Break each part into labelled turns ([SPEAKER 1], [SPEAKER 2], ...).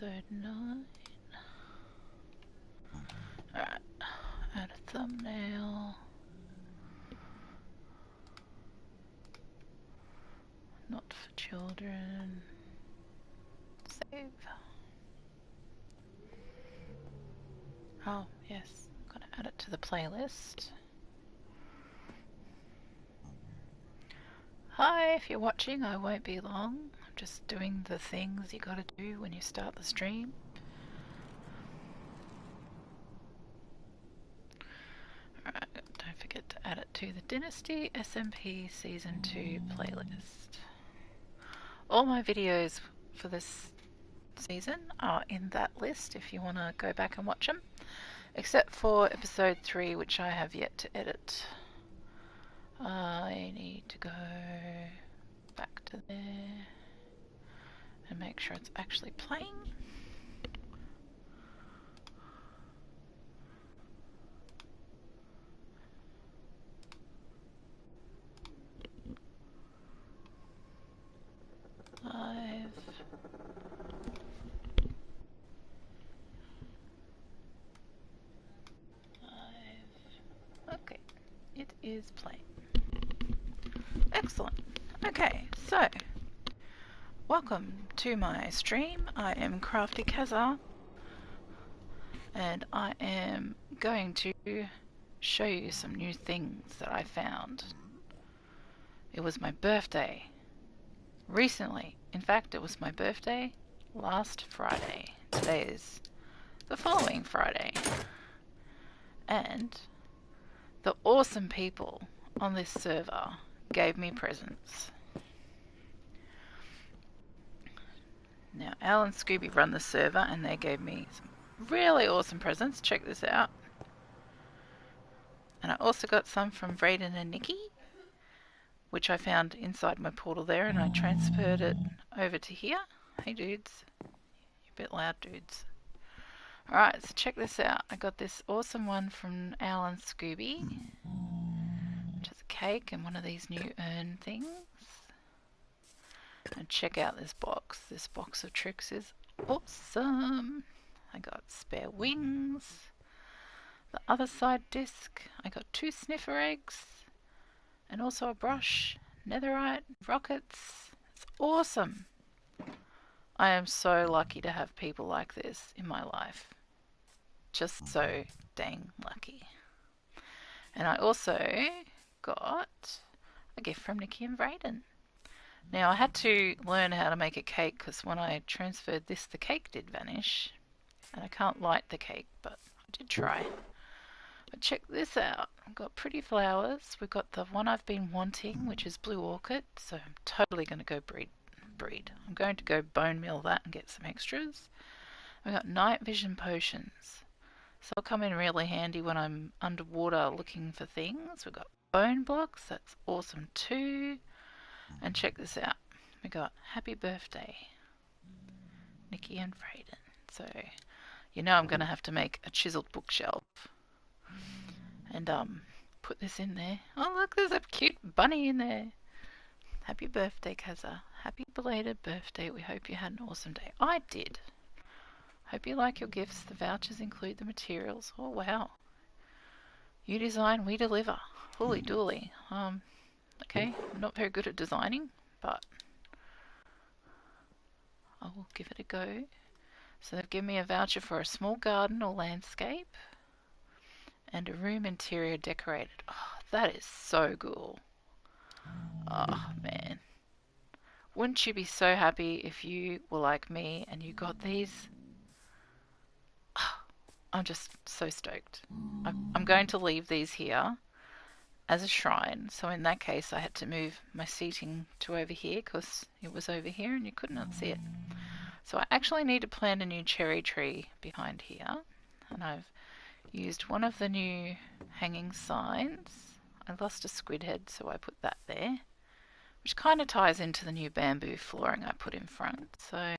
[SPEAKER 1] episode 9. Alright, add a thumbnail. Not for children. Save. Oh, yes, gotta add it to the playlist. Hi, if you're watching, I won't be long. I'm just doing the things you gotta do when you start the stream. Alright, don't forget to add it to the Dynasty SMP Season 2 playlist. All my videos for this season are in that list if you want to go back and watch them, except for episode 3, which I have yet to edit. I need to go back to there and make sure it's actually playing. Live. Okay, it is playing. Excellent. Okay, so welcome to my stream. I am CraftyKazzaH, and I am going to show you some new things that I found. It was my birthday recently. In fact, it was my birthday last Friday. Today is the following Friday. And the awesome people on this server gave me presents. Now, Al and Scooby run the server and they gave me some really awesome presents. Check this out. And I also got some from Brayden and Nikki, which I found inside my portal there, and I transferred it over to here. Hey dudes. You're a bit loud, dudes. Alright, so check this out. I got this awesome one from Al and Scooby, which is a cake and one of these new urn things. And check out this box. This box of tricks is awesome. I got spare wings. The other side disc, I got 2 sniffer eggs. And also a brush, netherite, rockets. It's awesome. I am so lucky to have people like this in my life. Just so dang lucky. And I also got a gift from Nikki and Brayden. Now I had to learn how to make a cake because when I transferred this, the cake did vanish. And I can't light the cake, but I did try. But check this out. I've got pretty flowers. We've got the one I've been wanting, which is blue orchid. So I'm totally going to go breed. I'm going to go bone meal that and get some extras. We've got night vision potions. So they'll come in really handy when I'm underwater looking for things. We've got bone blocks. That's awesome too. And check this out. We got happy birthday, Nikki and Brayden. So you know I'm going to have to make a chiseled bookshelf. And put this in there. Oh look, there's a cute bunny in there. Happy birthday, Kazza. Happy belated birthday. We hope you had an awesome day. I did. Hope you like your gifts. The vouchers include the materials. Oh wow. You design, we deliver. Holy dooly. Okay, I'm not very good at designing, but I will give it a go. So they've given me a voucher for a small garden or landscape. And a room interior decorated. Oh, that is so cool. Oh, man. Wouldn't you be so happy if you were like me and you got these? Oh, I'm just so stoked. I'm going to leave these here as a shrine. So in that case, I had to move my seating to over here because it was over here and you could not see it. So I actually need to plant a new cherry tree behind here. And I've used one of the new hanging signs. I lost a squid head, so I put that there, which kind of ties into the new bamboo flooring I put in front. So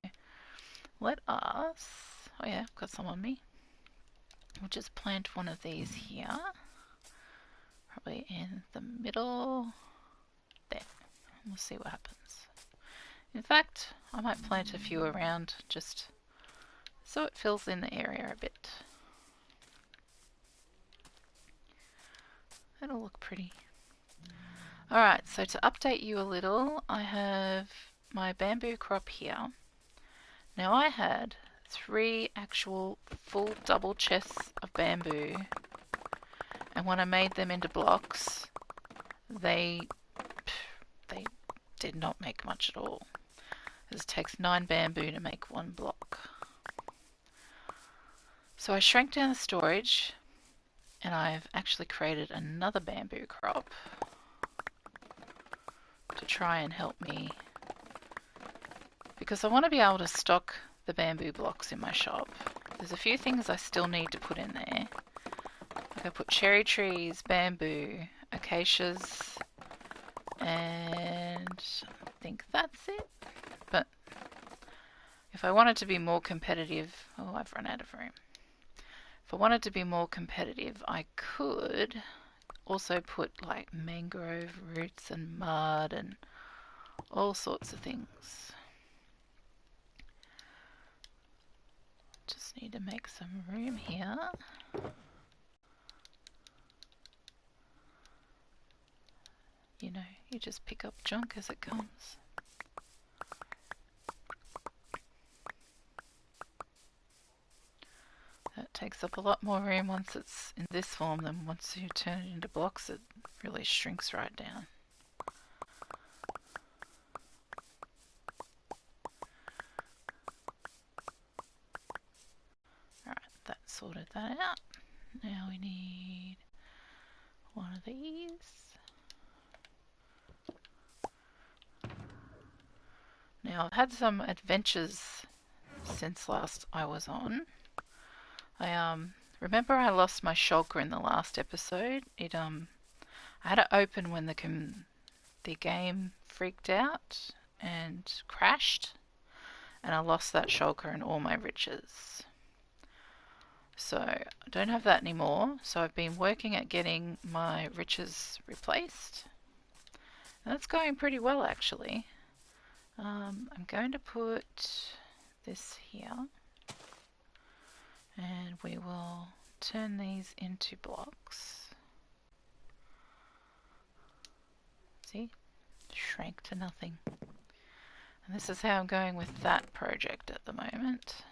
[SPEAKER 1] let us, oh yeah, I've got some on me. We'll just plant one of these here, probably in the middle, there. We'll see what happens. In fact, I might plant a few around just so it fills in the area a bit. It'll look pretty. Alright, so to update you a little, I have my bamboo crop here. Now I had 3 actual full double chests of bamboo, and when I made them into blocks, they did not make much at all. It takes 9 bamboo to make 1 block. So I shrank down the storage, and I've actually created another bamboo crop to try and help me, because I want to be able to stock the bamboo blocks in my shop. There's a few things I still need to put in there. Like I put cherry trees, bamboo, acacias, and I think that's it. But if I wanted to be more competitive, oh, I've run out of room. If I wanted to be more competitive, I could also put like mangrove roots and mud and all sorts of things. Just need to make some room here. You know, you just pick up junk as it comes. That takes up a lot more room once it's in this form than once you turn it into blocks. It really shrinks right down. Alright, that sorted that out. Now we need one of these. Now I've had some adventures since last I was on. I remember I lost my shulker in the last episode. I had it open when the game freaked out and crashed, and I lost that shulker and all my riches. So I don't have that anymore, so I've been working at getting my riches replaced. And that's going pretty well actually. I'm going to put this here, and we will turn these into blocks. See? Shrank to nothing. And this is how I'm going with that project at the moment.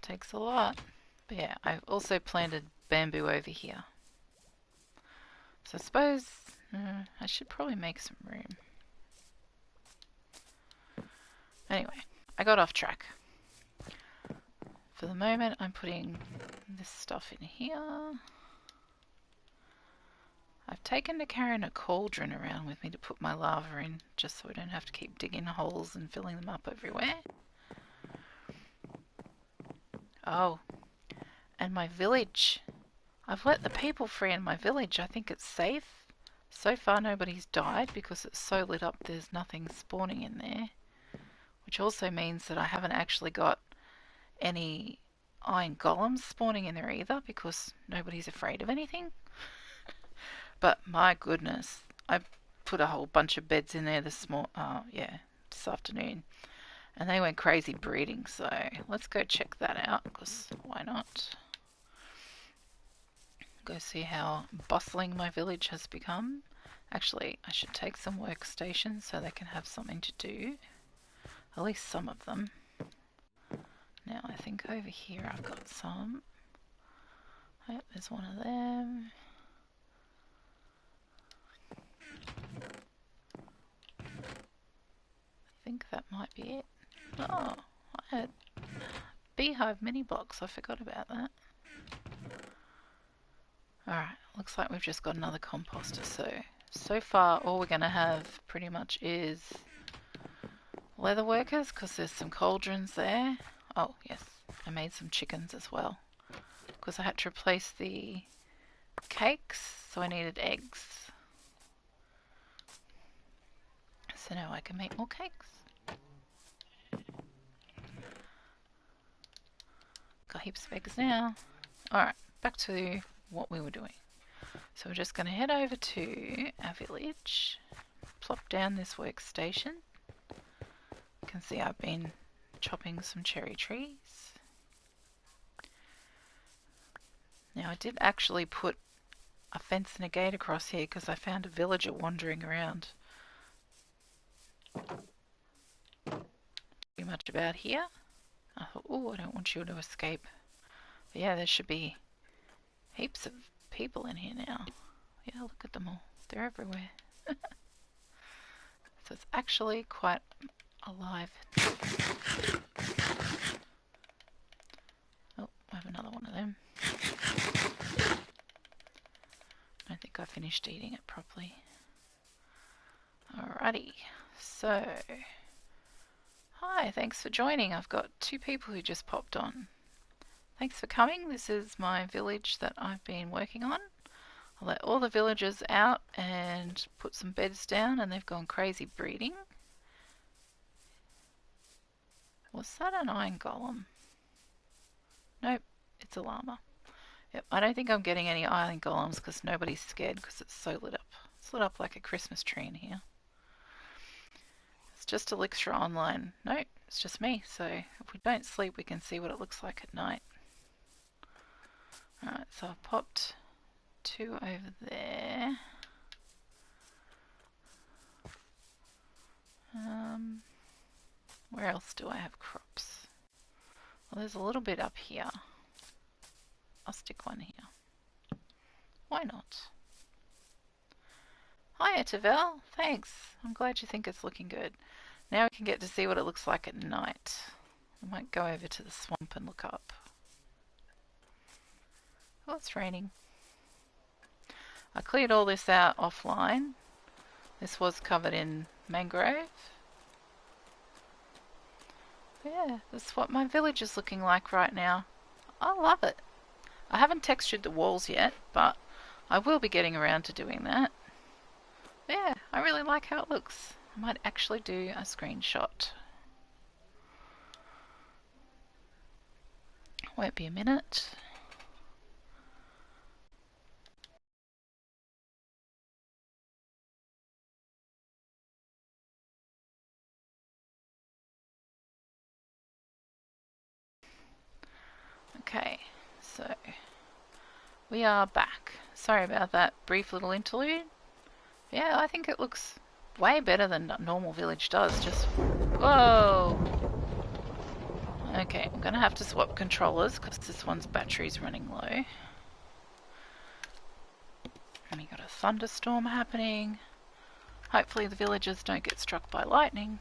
[SPEAKER 1] Takes a lot. But yeah, I've also planted bamboo over here. So I suppose I should probably make some room. Anyway, I got off track. For the moment, I'm putting this stuff in here. I've taken to carrying a cauldron around with me to put my lava in, just so I don't have to keep digging holes and filling them up everywhere. Oh, and my village. I've let the people free in my village. I think it's safe. So far nobody's died because it's so lit up there's nothing spawning in there. Which also means that I haven't actually got any iron golems spawning in there either, because nobody's afraid of anything. But my goodness, I put a whole bunch of beds in there this afternoon, and they went crazy breeding. So let's go check that out, because why not? Go see how bustling my village has become. Actually, I should take some workstations so they can have something to do. At least some of them. Now I think over here I've got some. Yep, there's one of them. I think that might be it. Oh, I had beehive mini blocks. I forgot about that. Alright, looks like we've just got another composter. So far all we're going to have pretty much is leather workers, because there's some cauldrons there. Oh yes, I made some chickens as well, because I had to replace the cakes, so I needed eggs. So now I can make more cakes. Got heaps of eggs now. Alright, back to what we were doing. So we're just going to head over to our village, plop down this workstation. You can see I've been chopping some cherry trees. Now I did actually put a fence and a gate across here because I found a villager wandering around. Too much about here. I thought, oh, I don't want you to escape. But yeah, there should be heaps of people in here now. Yeah, look at them all. They're everywhere. So it's actually quite alive. Oh, I have another one of them. I don't think I finished eating it properly. Alrighty, so hi, thanks for joining. I've got 2 people who just popped on. Thanks for coming. This is my village that I've been working on. I'll let all the villagers out and put some beds down, and they've gone crazy breeding. Was that an iron golem? Nope, it's a llama. Yep, I don't think I'm getting any iron golems because nobody's scared because it's so lit up. It's lit up like a Christmas tree in here. It's just Elixir Online. No, it's just me. So if we don't sleep, we can see what it looks like at night. Alright, so I've popped 2 over there. Where else do I have crops? Well, there's a little bit up here. I'll stick one here. Why not? Hi, Etavel. Thanks. I'm glad you think it's looking good. Now we can get to see what it looks like at night. I might go over to the swamp and look up. Oh, it's raining. I cleared all this out offline. This was covered in mangrove. But yeah, that's what my village is looking like right now. I love it. I haven't textured the walls yet, but I will be getting around to doing that. But yeah, I really like how it looks. I might actually do a screenshot. Won't be a minute. Okay, so we are back. Sorry about that brief little interlude. Yeah, I think it looks way better than a normal village does. Just, whoa! Okay, I'm gonna have to swap controllers because this one's battery's running low. And we got a thunderstorm happening. Hopefully the villagers don't get struck by lightning.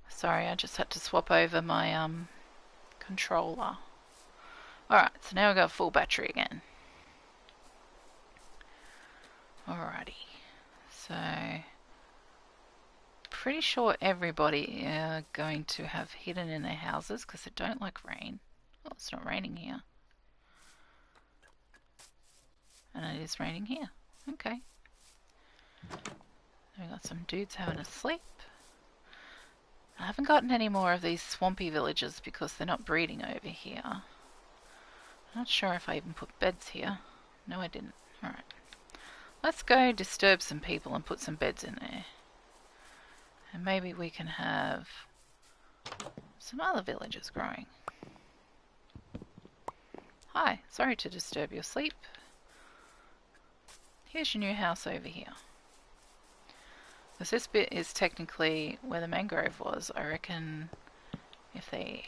[SPEAKER 1] Sorry, I just had to swap over my controller. Alright, so now we've got full battery again. Alrighty, so pretty sure everybody are going to have hidden in their houses because they don't like rain. Oh, it's not raining here. And it is raining here. Okay. We've got some dudes having a sleep. I haven't gotten any more of these swampy villages because they're not breeding over here. I'm not sure if I even put beds here. No, I didn't. Alright. Let's go disturb some people and put some beds in there. And maybe we can have some other villages growing. Hi, sorry to disturb your sleep. Here's your new house over here. Because this bit is technically where the mangrove was. I reckon if they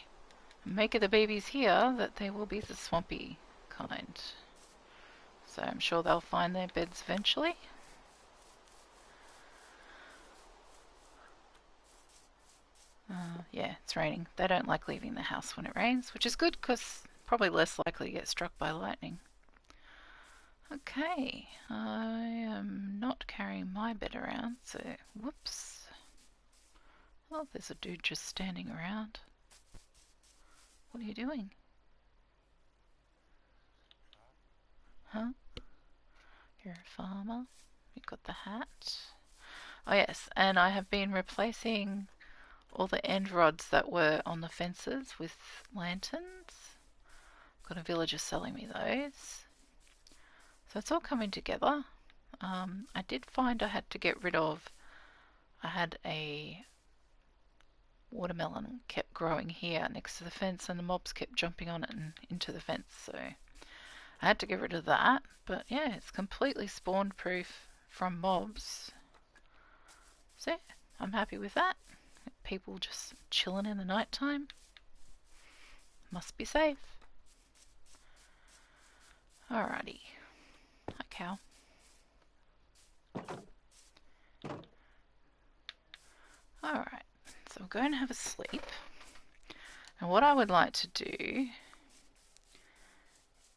[SPEAKER 1] make the babies here, that they will be the swampy kind. So I'm sure they'll find their beds eventually. Yeah, it's raining. They don't like leaving the house when it rains, which is good because probably less likely to get struck by lightning. Okay, I am not carrying my bed around, so whoops. Oh, there's a dude just standing around. What are you doing? Huh? You're a farmer? You've got the hat? Oh yes, and I have been replacing all the end rods that were on the fences with lanterns. Got a villager selling me those. So it's all coming together. I did find I had to get rid of, I had a watermelon kept growing here next to the fence and the mobs kept jumping on it and into the fence, so I had to get rid of that. But yeah, it's completely spawn proof from mobs, so yeah, I'm happy with that. People just chilling in the night time, must be safe. Alrighty. Hi cow. Alright, so we're going to have a sleep. And what I would like to do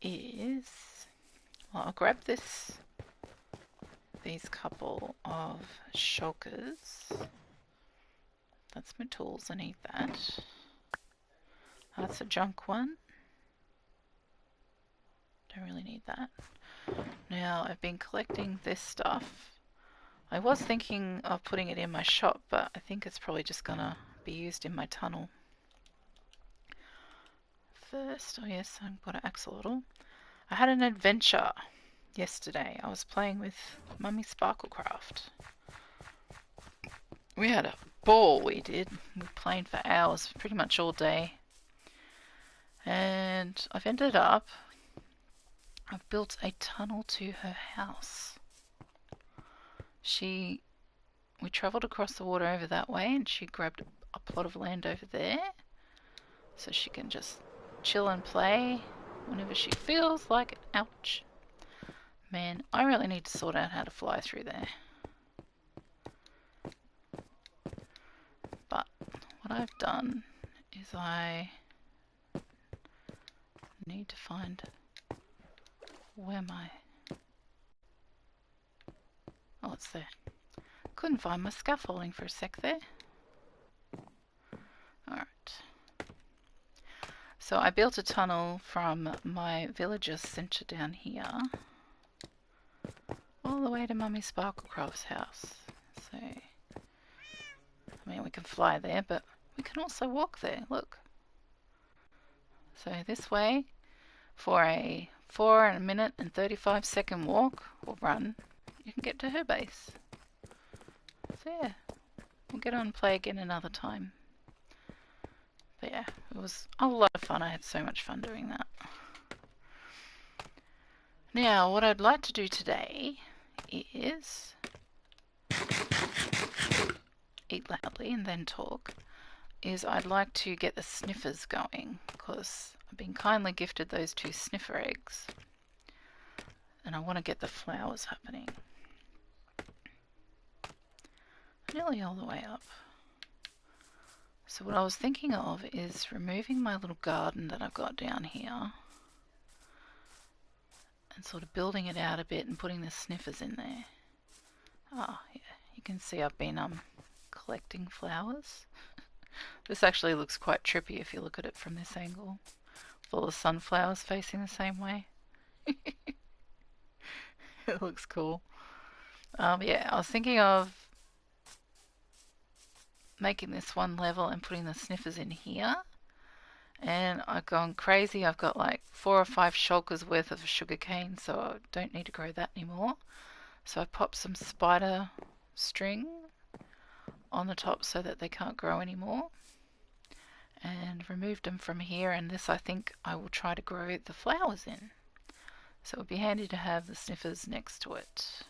[SPEAKER 1] is, well, I'll grab these couple of shulkers. That's my tools, I need that. That's a junk one. Don't really need that. Now, I've been collecting this stuff. I was thinking of putting it in my shop, but I think it's probably just gonna be used in my tunnel. First, oh yes, I've got an axolotl. I had an adventure yesterday. I was playing with Mummy Sparklecraft. We had a ball, we did. We were playing for hours, pretty much all day. And I've ended up, I've built a tunnel to her house. We travelled across the water over that way and she grabbed a plot of land over there so she can just chill and play whenever she feels like it. Ouch. Man, I really need to sort out how to fly through there. But what I've done is I need to find where my... Oh, it's there. Couldn't find my scaffolding for a sec there. Alright. So I built a tunnel from my villager centre down here all the way to Mummy Sparklecraft's house. So, I mean, we can fly there, but we can also walk there, look. So this way, for a 4 minute and 35-second walk or run, you can get to her base. So yeah, we'll get on and play again another time. But yeah, it was a lot of fun. I had so much fun doing that. Now, what I'd like to do today is eat loudly and then talk. I'd like to get the sniffers going because I've been kindly gifted those 2 sniffer eggs and I want to get the flowers happening. Nearly all the way up. So what I was thinking of is removing my little garden that I've got down here and sort of building it out a bit and putting the sniffers in there. Ah, yeah, you can see I've been collecting flowers. This actually looks quite trippy if you look at it from this angle. With all the sunflowers facing the same way. It looks cool. Yeah, I was thinking of making this one level and putting the sniffers in here. And I've gone crazy. I've got like 4 or 5 shulkers worth of sugarcane, so I don't need to grow that anymore. So I popped some spider string on the top so that they can't grow anymore. And removed them from here, and this I think I will try to grow the flowers in. So it would be handy to have the sniffers next to it.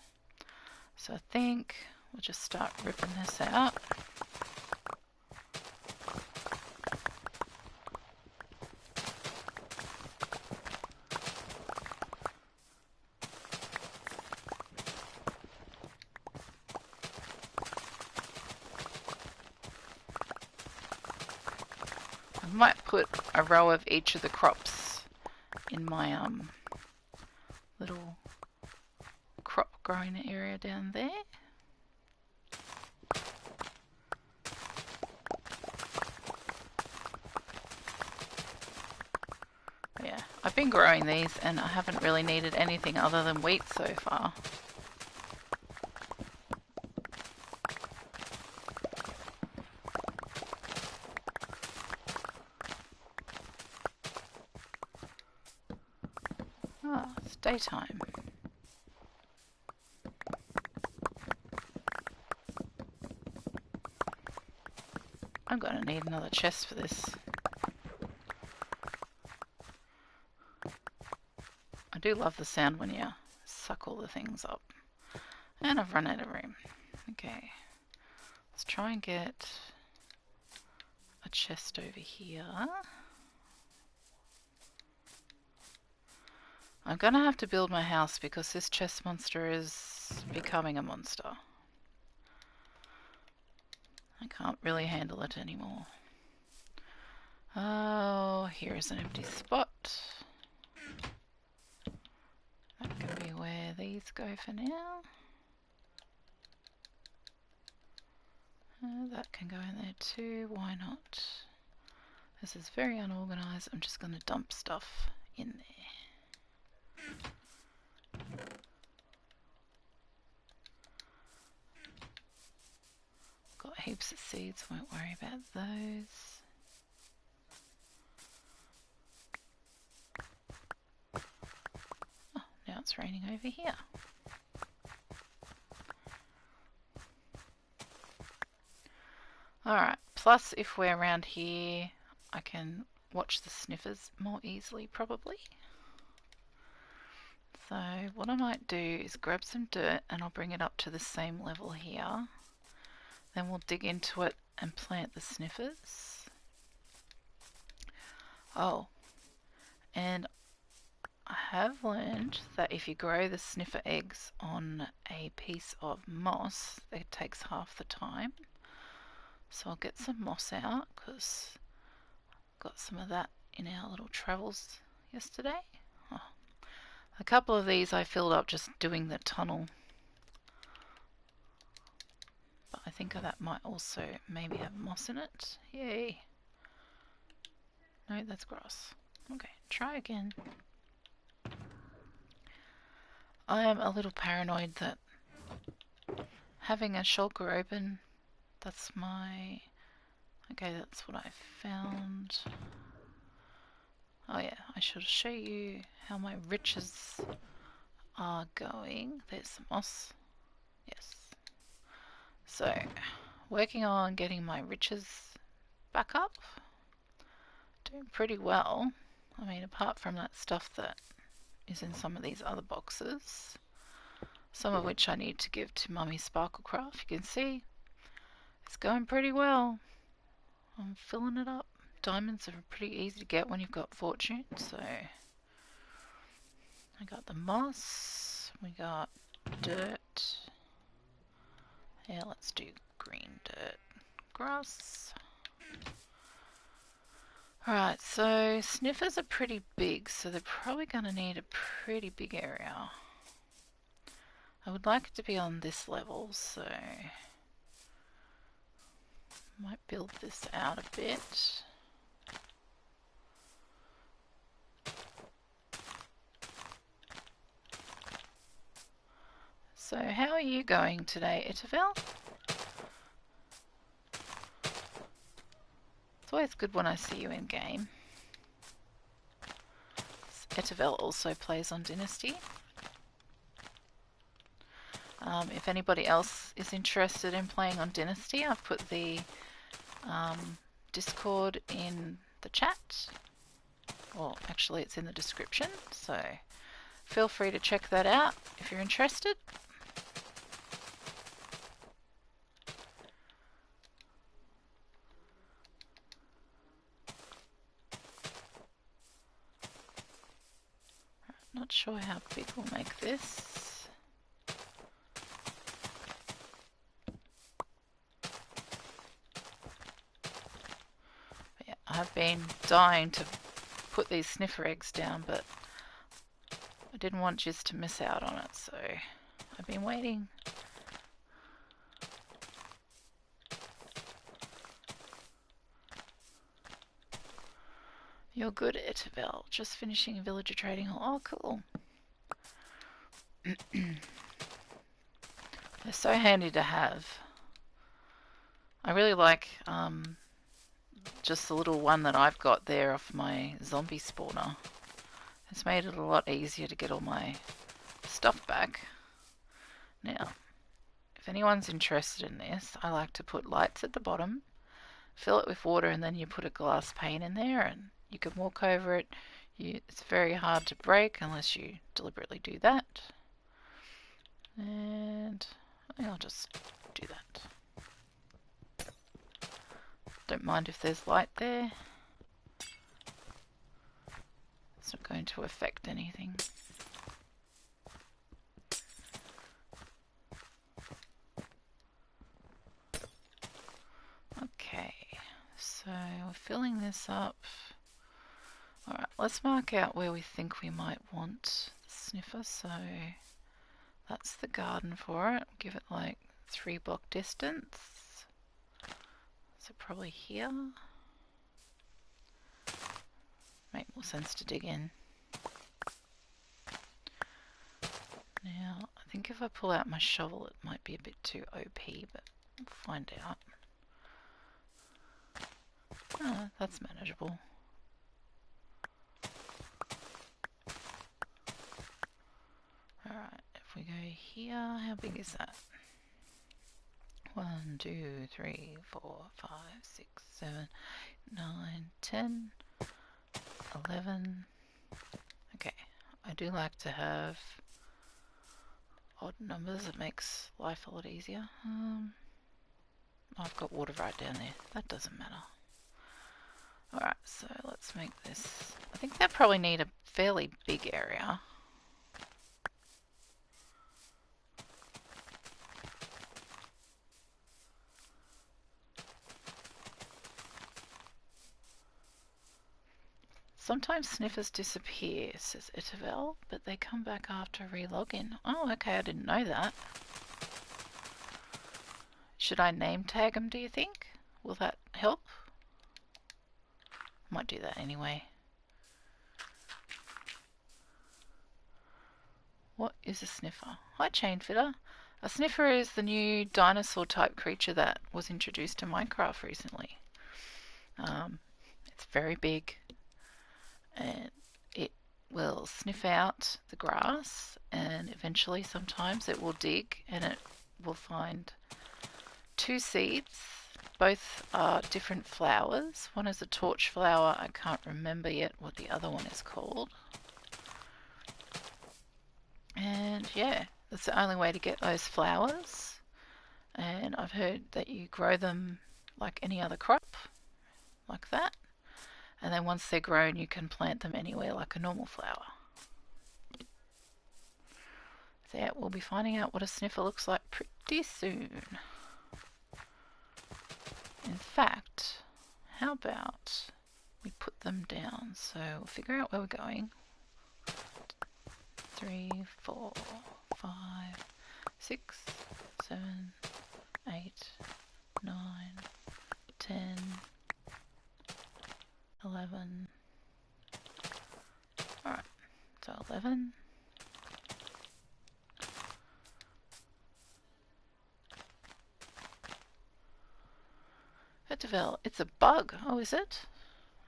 [SPEAKER 1] So I think we'll just start ripping this out. I might put a row of each of the crops in my little crop growing area down there. Yeah, I've been growing these and I haven't really needed anything other than wheat so far. Ah, it's daytime. I'm gonna need another chest for this. I do love the sound when you suck all the things up. And I've run out of room. Okay. Let's try and get a chest over here. I'm gonna have to build my house because this chest monster is becoming a monster. I can't really handle it anymore. Oh, here's an empty spot. That can be where these go for now. That can go in there too, why not? This is very unorganized. I'm just going to dump stuff in there. Got heaps of seeds, won't worry about those. Oh, now it's raining over here. Alright, plus if we're around here, I can watch the sniffers more easily probably. So what I might do is grab some dirt and I'll bring it up to the same level here. Then we'll dig into it and plant the sniffers. Oh, and I have learned that if you grow the sniffer eggs on a piece of moss, it takes half the time. So I'll get some moss out because I got some of that in our little travels yesterday. Oh, a couple of these I filled up just doing the tunnel. But I think that might also maybe have moss in it. Yay. No, that's grass. Okay, try again. I am a little paranoid that having a shulker open, that's my... Okay, that's what I found. Oh yeah, I should show you how my riches are going. There's some moss. Yes. So, working on getting my riches back up. Doing pretty well. I mean, apart from that stuff that is in some of these other boxes, some of which I need to give to Mummy Sparklecraft. You can see it's going pretty well. I'm filling it up. Diamonds are pretty easy to get when you've got fortune, so I got the moss, we got dirt. Yeah, let's do green dirt. Grass. Alright, so sniffers are pretty big, so they're probably going to need a pretty big area. I would like it to be on this level, so might build this out a bit. So how are you going today, Etavel? It's always good when I see you in game. Etavel also plays on Dynasty. If anybody else is interested in playing on Dynasty, I've put the Discord in the chat. Well, actually it's in the description, so feel free to check that out if you're interested. Not sure how big we'll make this. But yeah, I've been dying to put these sniffer eggs down, but I didn't want just to miss out on it, so I've been waiting. You're good at Etavel. Just finishing a villager trading hall. Oh, cool. They're so handy to have. I really like just the little one that I've got there off my zombie spawner. It's made it a lot easier to get all my stuff back. Now, if anyone's interested in this, I like to put lights at the bottom fill it with water, and then you put a glass pane in there and you can walk over it. It's very hard to break unless you deliberately do that. And I'll just do that. Don't mind if there's light there. It's not going to affect anything. Okay, so we're filling this up. Alright, let's mark out where we think we might want the sniffer. So that's the garden for it. Give it like 3 block distance. So probably here. Make more sense to dig in. Now, I think if I pull out my shovel it might be a bit too OP, but we'll find out. Oh, that's manageable. Alright, if we go here, how big is that? 1, 2, 3, 4, 5, 6, 7, 9, 10, 11. Okay, I do like to have odd numbers. It makes life a lot easier. I've got water right down there. That doesn't matter. Alright, so let's make this. I think they probably need a fairly big area. Sometimes sniffers disappear, says Itavel, but they come back after re-login. Oh, okay, I didn't know that. Should I name tag them, do you think? Will that help? Might do that anyway. What is a sniffer? Hi, Chainfitter. A sniffer is the new dinosaur type creature that was introduced to Minecraft recently. It's very big and it will sniff out the grass, and eventually sometimes it will dig and it will find 2 seeds. Both are different flowers. One is a torch flower. I can't remember yet what the other one is called. And yeah, that's the only way to get those flowers. And I've heard that you grow them like any other crop, like that. And then once they're grown, you can plant them anywhere like a normal flower. So yeah, we'll be finding out what a sniffer looks like pretty soon. In fact, how about we put them down? So we'll figure out where we're going. 3, 4, 5, 6, 7, 8, 9, 10, 11. Alright, so 11. Vetivel, it's a bug. Oh, is it?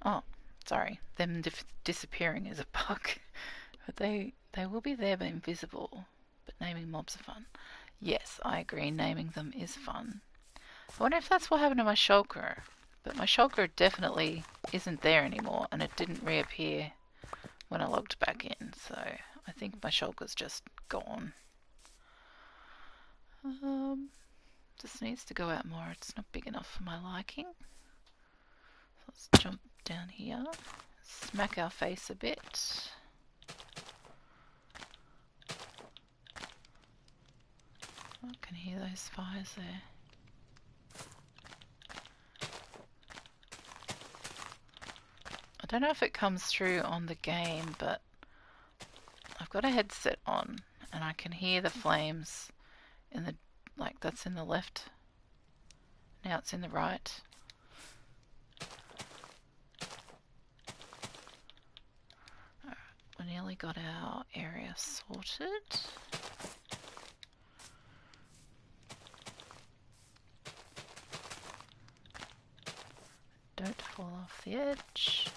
[SPEAKER 1] Oh, sorry. Them disappearing is a bug. But they will be there but invisible. But naming mobs are fun. Yes, I agree. Naming them is fun. I wonder if that's what happened to my shulker. But my shulker definitely isn't there anymore, and it didn't reappear when I logged back in. So I think my shulker's just gone. Just needs to go out more. It's not big enough for my liking. So let's jump down here. Smack our face a bit. I can hear those fires there. I don't know if it comes through on the game, but I've got a headset on and I can hear the flames in the, like that's in the left. Now it's in the right. Alright, we nearly got our area sorted. Don't fall off the edge.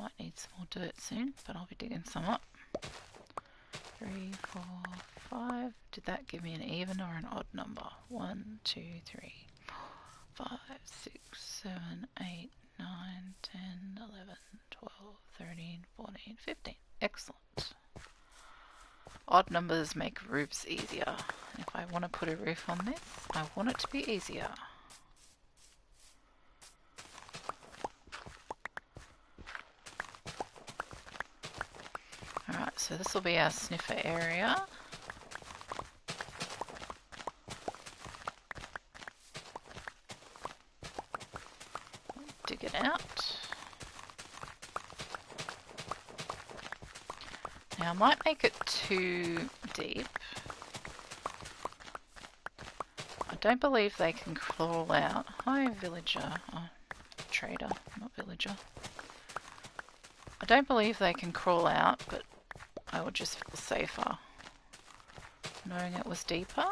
[SPEAKER 1] Might need some more dirt soon, but I'll be digging some up. 3, 4, 5. Did that give me an even or an odd number? 1, 2, 3, 4, 5, 6, 7, 8, 9, 10, 11, 12, 13, 14, 15. Excellent. Odd numbers make roofs easier. If I want to put a roof on this, I want it to be easier. Alright, so this will be our sniffer area. Dig it out. Now I might make it too deep. I don't believe they can crawl out. Hi, villager. Oh, trader, not villager. I don't believe they can crawl out, but I would just feel safer knowing it was deeper.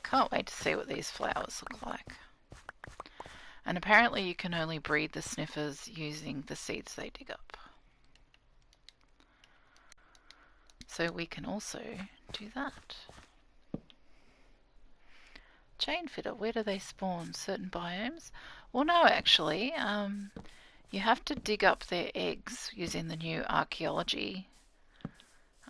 [SPEAKER 1] Can't wait to see what these flowers look like. And apparently you can only breed the sniffers using the seeds they dig up. So we can also do that. Chain fitter, where do they spawn? Certain biomes? Well, no, actually. You have to dig up their eggs using the new archaeology.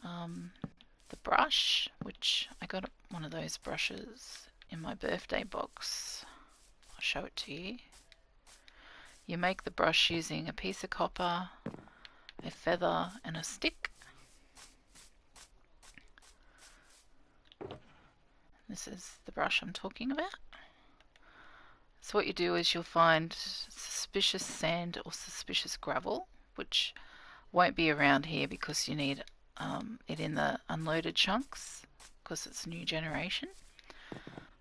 [SPEAKER 1] The brush, which I got one of those brushes in my birthday box. I'll show it to you. You make the brush using a piece of copper, a feather, and a stick. This is the brush I'm talking about. So what you do is you'll find suspicious sand or suspicious gravel, which won't be around here because you need it in the unloaded chunks because it's a new generation.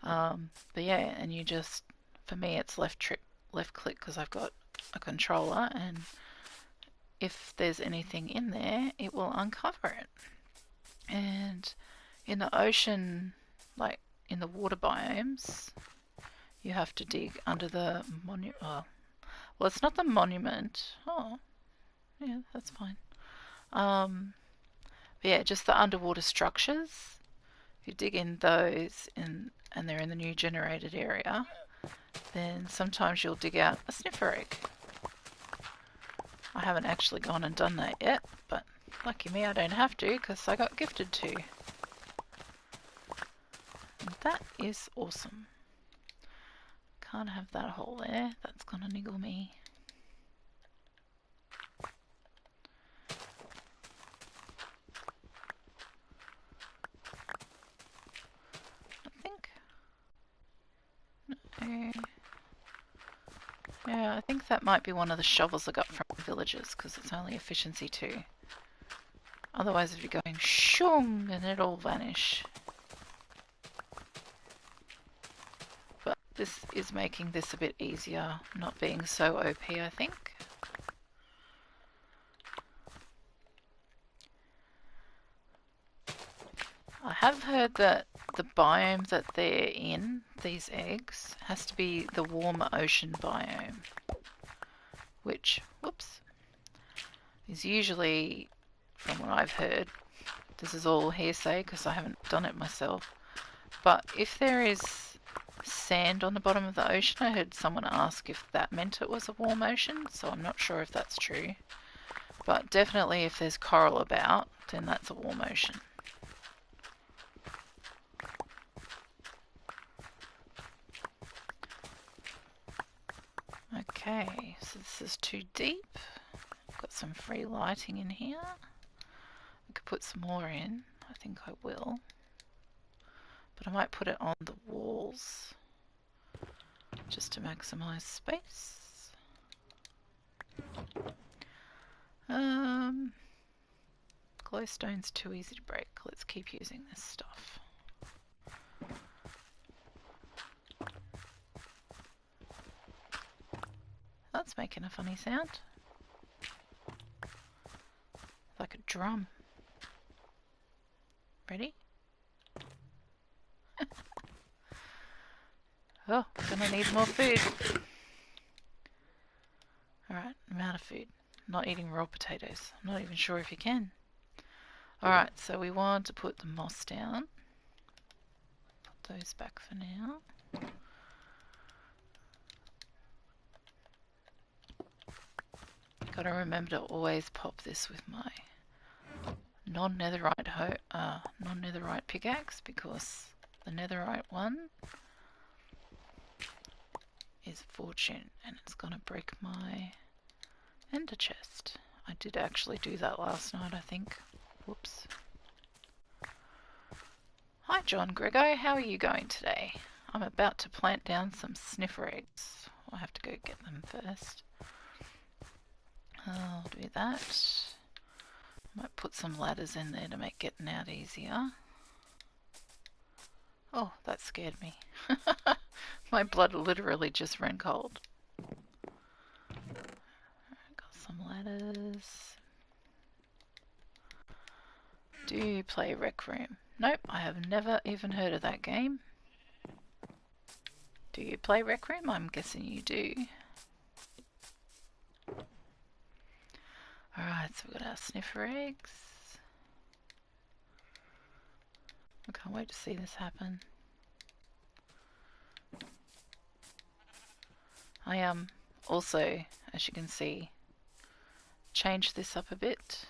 [SPEAKER 1] But yeah, and you just, for me it's left click because I've got a controller, and if there's anything in there it will uncover it. And in the ocean, like in the water biomes, you have to dig under the monument. Oh, well, it's not the monument. Oh, yeah, that's fine. But yeah, just the underwater structures. If you dig in those and they're in the new generated area, then sometimes you'll dig out a sniffer egg. I haven't actually gone and done that yet, but lucky me, I don't have to because I got gifted to. And that is awesome. Can't have that hole there, that's gonna niggle me. I think. No. Yeah, I think that might be one of the shovels I got from villagers because it's only efficiency 2. Otherwise it'd be going shung and it'd all vanish. But this is making this a bit easier, not being so OP, I think. I have heard that the biome that they're in, these eggs, has to be the warmer ocean biome. Which, whoops, is usually, from what I've heard, this is all hearsay because I haven't done it myself, but if there is sand on the bottom of the ocean, I heard someone ask if that meant it was a warm ocean, so I'm not sure if that's true. But definitely if there's coral about, then that's a warm ocean. Okay, so this is too deep. Got some free lighting in here. I could put some more in. I think I will. But I might put it on the walls just to maximize space. Glowstone's too easy to break. Let's keep using this stuff. That's making a funny sound. Like a drum. Ready? Oh, gonna need more food. Alright, I'm out of food. I'm not eating raw potatoes. I'm not even sure if you can. Alright, so we want to put the moss down. Put those back for now. Gotta remember to always pop this with my non-netherite pickaxe, because the netherite one is a fortune and it's gonna break my ender chest. I did actually do that last night, I think. Whoops. Hi John Grego, how are you going today? I'm about to plant down some sniffer eggs. I'll have to go get them first. I'll do that. Might put some ladders in there to make getting out easier. Oh, that scared me. My blood literally just ran cold. Got some ladders. Do you play Rec Room? Nope, I have never even heard of that game. Do you play Rec Room? I'm guessing you do. Alright, so we've got our sniffer eggs. I can't wait to see this happen. I also, as you can see, changed this up a bit.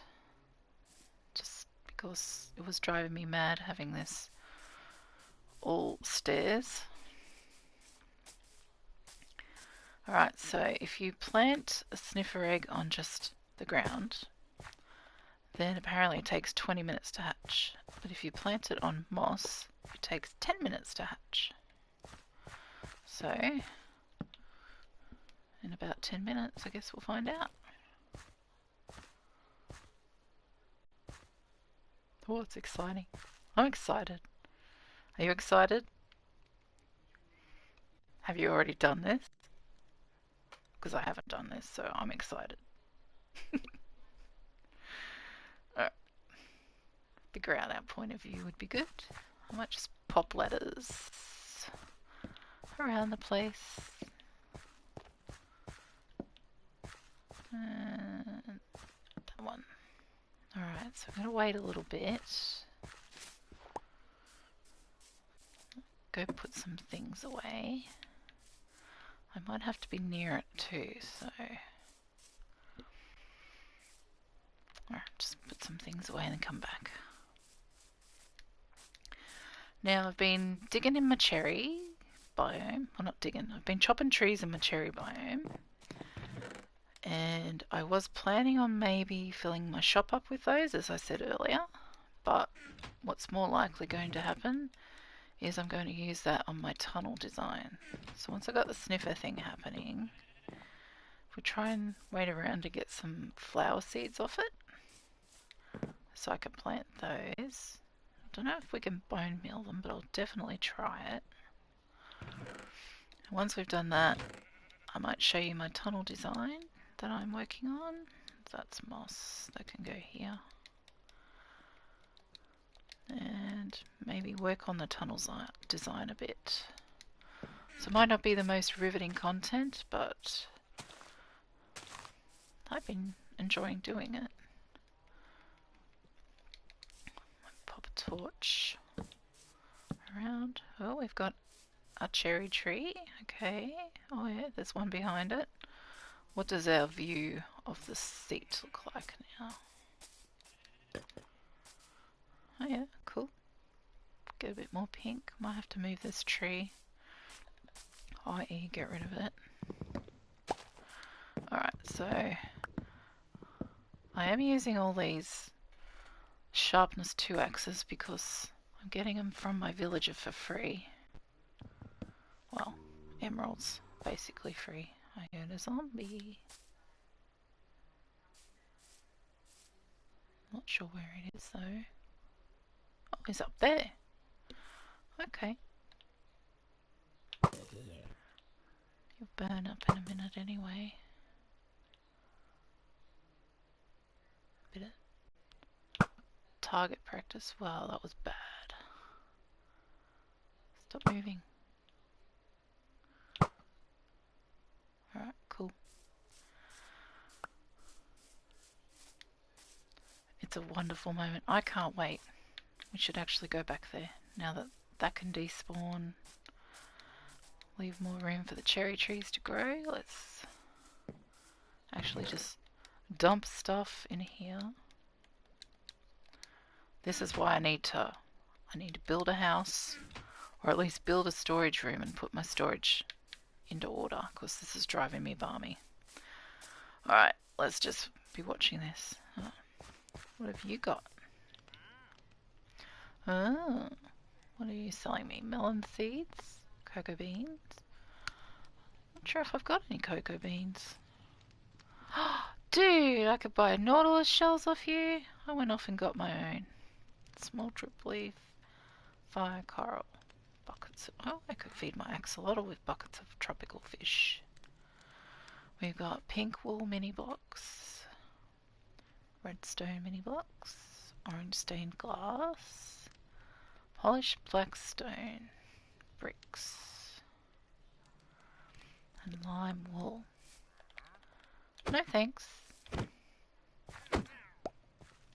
[SPEAKER 1] Just because it was driving me mad having this all stairs. Alright, so if you plant a sniffer egg on just the ground, then apparently it takes 20 minutes to hatch. But if you plant it on moss, it takes 10 minutes to hatch. So, in about 10 minutes, I guess we'll find out. Oh, it's exciting. I'm excited. Are you excited? Have you already done this? Because I haven't done this, so I'm excited. Alright. Figure out our point of view would be good. I might just pop ladders around the place. And that one. Alright, so I'm going to wait a little bit. Go put some things away. I might have to be near it too, so... Alright, just put some things away and then come back. Now I've been digging in my cherry biome. Well, not digging. I've been chopping trees in my cherry biome. And I was planning on maybe filling my shop up with those, as I said earlier. But what's more likely going to happen is I'm going to use that on my tunnel design. So once I've got the sniffer thing happening, if we try and wait around to get some flower seeds off it, so I can plant those. I don't know if we can bone meal them, but I'll definitely try it. And once we've done that, I might show you my tunnel design that I'm working on. That's moss, that can go here. And maybe work on the tunnel design a bit. So it might not be the most riveting content, but I've been enjoying doing it. Pop a torch around. Oh, we've got a cherry tree. Okay. Oh yeah, there's one behind it. What does our view of the seat look like now? Oh yeah, cool. Get a bit more pink. Might have to move this tree, i.e. get rid of it. Alright, so I am using all these sharpness 2 axes because I'm getting them from my villager for free. Well, emeralds, basically free. I heard a zombie. Not sure where it is though. Oh, he's up there. Okay. You'll burn up in a minute anyway. Bit of target practice. Wow, that was bad. Stop moving. It's a wonderful moment. I can't wait. We should actually go back there now that that can despawn. Leave more room for the cherry trees to grow. Let's actually just dump stuff in here. This is why I need to build a house, or at least build a storage room and put my storage into order, because this is driving me balmy. Alright, let's just be watching this. Oh, what have you got? Oh, what are you selling me? Melon seeds? Cocoa beans? Not sure if I've got any cocoa beans. Dude, I could buy nautilus shells off you. I went off and got my own. Small drip leaf, fire coral, buckets of, oh, I could feed my axolotl with buckets of tropical fish. We've got pink wool mini blocks, redstone mini blocks, orange stained glass, polished black stone, bricks, and lime wool. No thanks.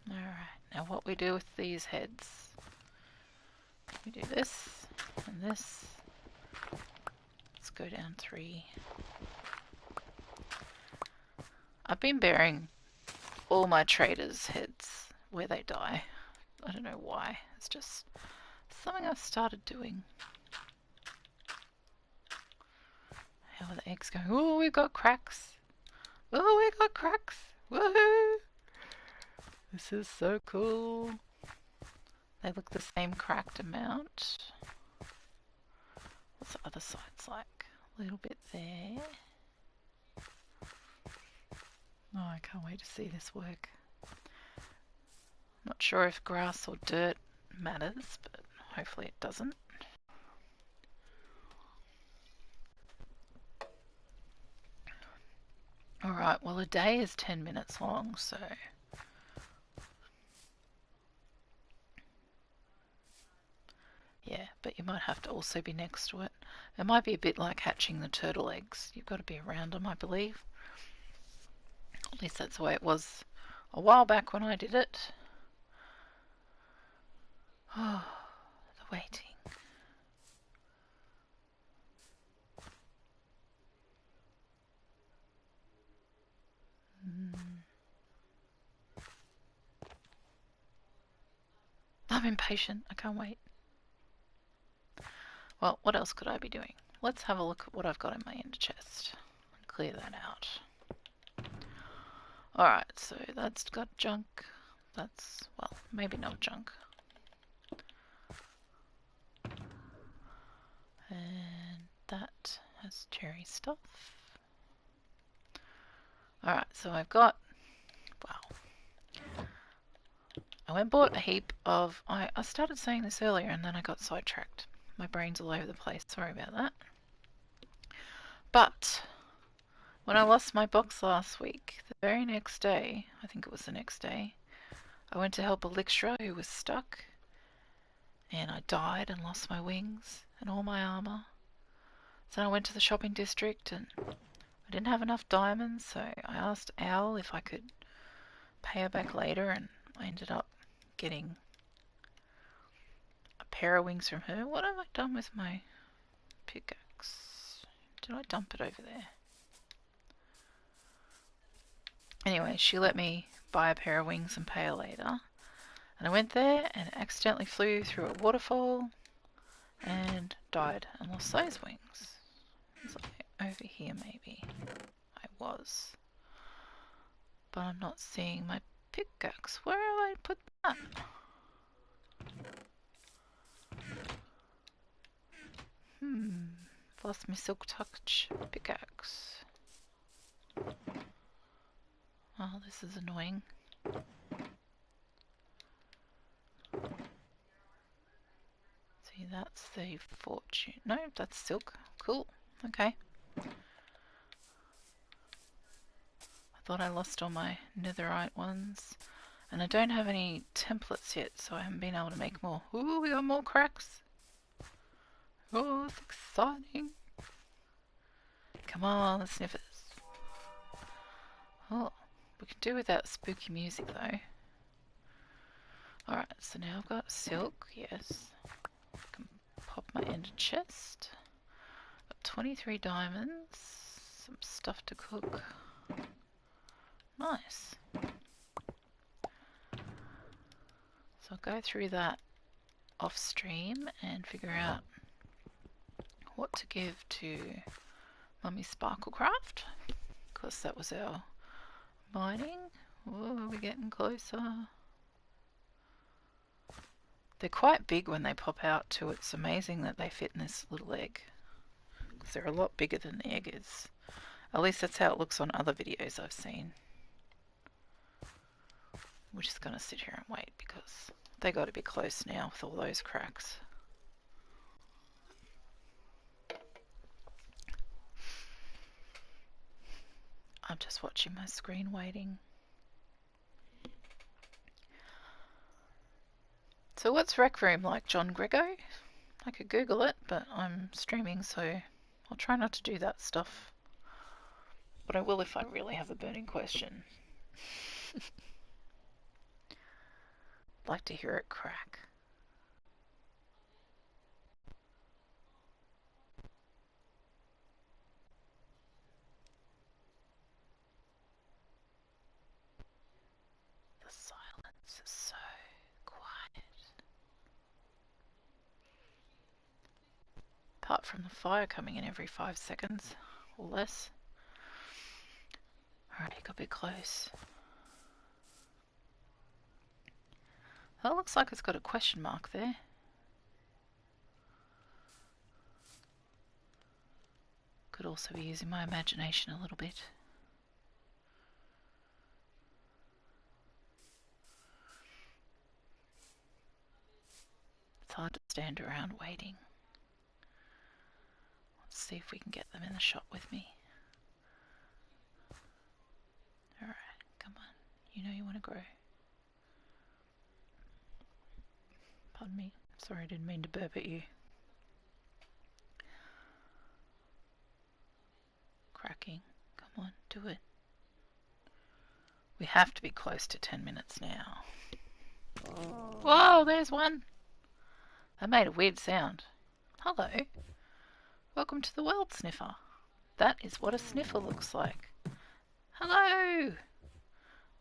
[SPEAKER 1] Alright, now what we do with these heads. We do this and this. Let's go down 3. I've been burying all my traders' heads where they die. I don't know why. It's just something I've started doing. How are the eggs going? Oh, we've got cracks. Oh, we got cracks. Woohoo! This is so cool. They look the same cracked amount. What's the other sides like? A little bit there. Oh, I can't wait to see this work. Not sure if grass or dirt matters, but hopefully it doesn't. Alright, well a day is 10 minutes long, so... yeah, but you might have to also be next to it. It might be a bit like hatching the turtle eggs. You've got to be around them, I believe. At least that's the way it was a while back when I did it. Oh, the waiting. I'm impatient. I can't wait. Well, what else could I be doing? Let's have a look at what I've got in my ender chest. Clear that out. Alright, so that's got junk. That's, well, maybe not junk. And that has cherry stuff. Alright, so I've got, wow. I went and bought a heap of, I started saying this earlier and then I got sidetracked. My brain's all over the place, sorry about that. But, when I lost my box last week, the very next day, I think it was the next day, I went to help a licturer who was stuck. And I died and lost my wings and all my armor. So I went to the shopping district and I didn't have enough diamonds, so I asked Owl if I could pay her back later, and I ended up getting a pair of wings from her. What have I done with my pickaxe? Did I dump it over there? Anyway, she let me buy a pair of wings and pay her later. And I went there and accidentally flew through a waterfall and died and lost those wings. Was I over here maybe? I was. But I'm not seeing my pickaxe. Where have I put that? Lost my silk touch pickaxe. Oh, this is annoying. See, that's the fortune. No, that's silk. Cool. Okay. I thought I lost all my netherite ones. And I don't have any templates yet, so I haven't been able to make more. Ooh, we got more cracks. Oh, it's exciting. Come on, the Sniffers. Oh, we can do without spooky music though. Alright, so now I've got silk, yes. I can pop my ender chest. Got 23 diamonds. Some stuff to cook. Nice. So I'll go through that off stream and figure out what to give to Mummy Sparklecraft, because that was our mining. Oh, we're getting closer. They're quite big when they pop out too. It's amazing that they fit in this little egg, because they're a lot bigger than the egg is. At least that's how it looks on other videos I've seen. We're just going to sit here and wait because they got to be close now with all those cracks. I'm just watching my screen waiting. So what's Rec Room like, John Grego? I could Google it, but I'm streaming, so I'll try not to do that stuff. But I will if I really have a burning question. I'd like to hear it crack. The silence is so quiet. Apart from the fire coming in every 5 seconds or less. Alright, you got a bit close. That looks like it's got a question mark there. Could also be using my imagination a little bit. It's hard to stand around waiting. Let's see if we can get them in the shop with me. Alright, come on. You know you want to grow. Pardon me. Sorry, I didn't mean to burp at you. Cracking. Come on, do it. We have to be close to 10 minutes now. Whoa, there's one. That made a weird sound. Hello. Welcome to the world, Sniffer. That is what a sniffer looks like. Hello.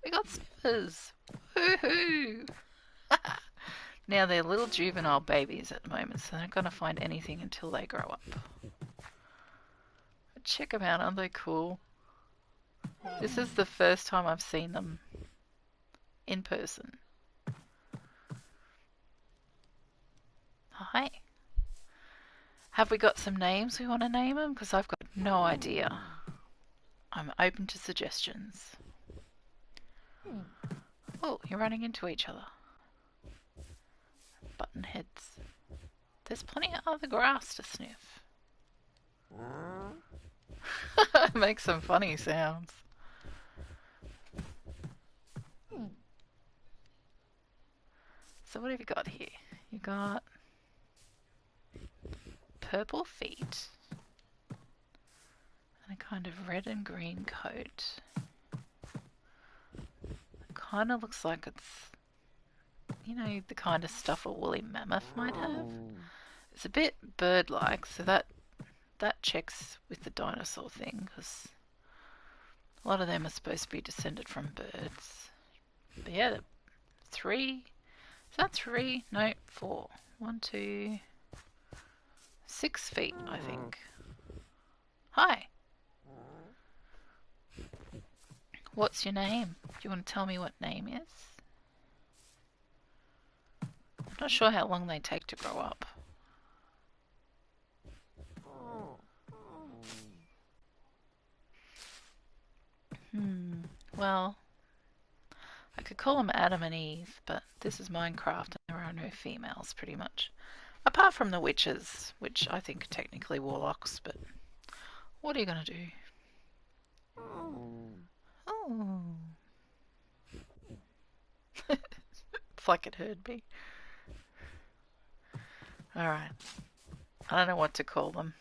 [SPEAKER 1] We got sniffers. Woohoo. Now they're little juvenile babies at the moment, so they're not going to find anything until they grow up. But check them out, aren't they cool? This is the first time I've seen them in person. Hi. Have we got some names we want to name them? Because I've got no idea. I'm open to suggestions. Oh, you're running into each other. Button heads. There's plenty of other grass to sniff. Make some funny sounds. So what have you got here? You got purple feet and a kind of red and green coat. It kind of looks like it's, you know, the kind of stuff a woolly mammoth might have. It's a bit bird-like, so that checks with the dinosaur thing, because a lot of them are supposed to be descended from birds. But yeah, 3. Is that 3? No, 4. 1, 2, 6 feet, I think. Hi. What's your name? Do you want to tell me what name is? I'm not sure how long they take to grow up. Well, I could call them Adam and Eve, but this is Minecraft and there are no females, pretty much. Apart from the witches, which I think are technically warlocks, but what are you going to do? Oh. It's like it heard me. Alright. I don't know what to call them.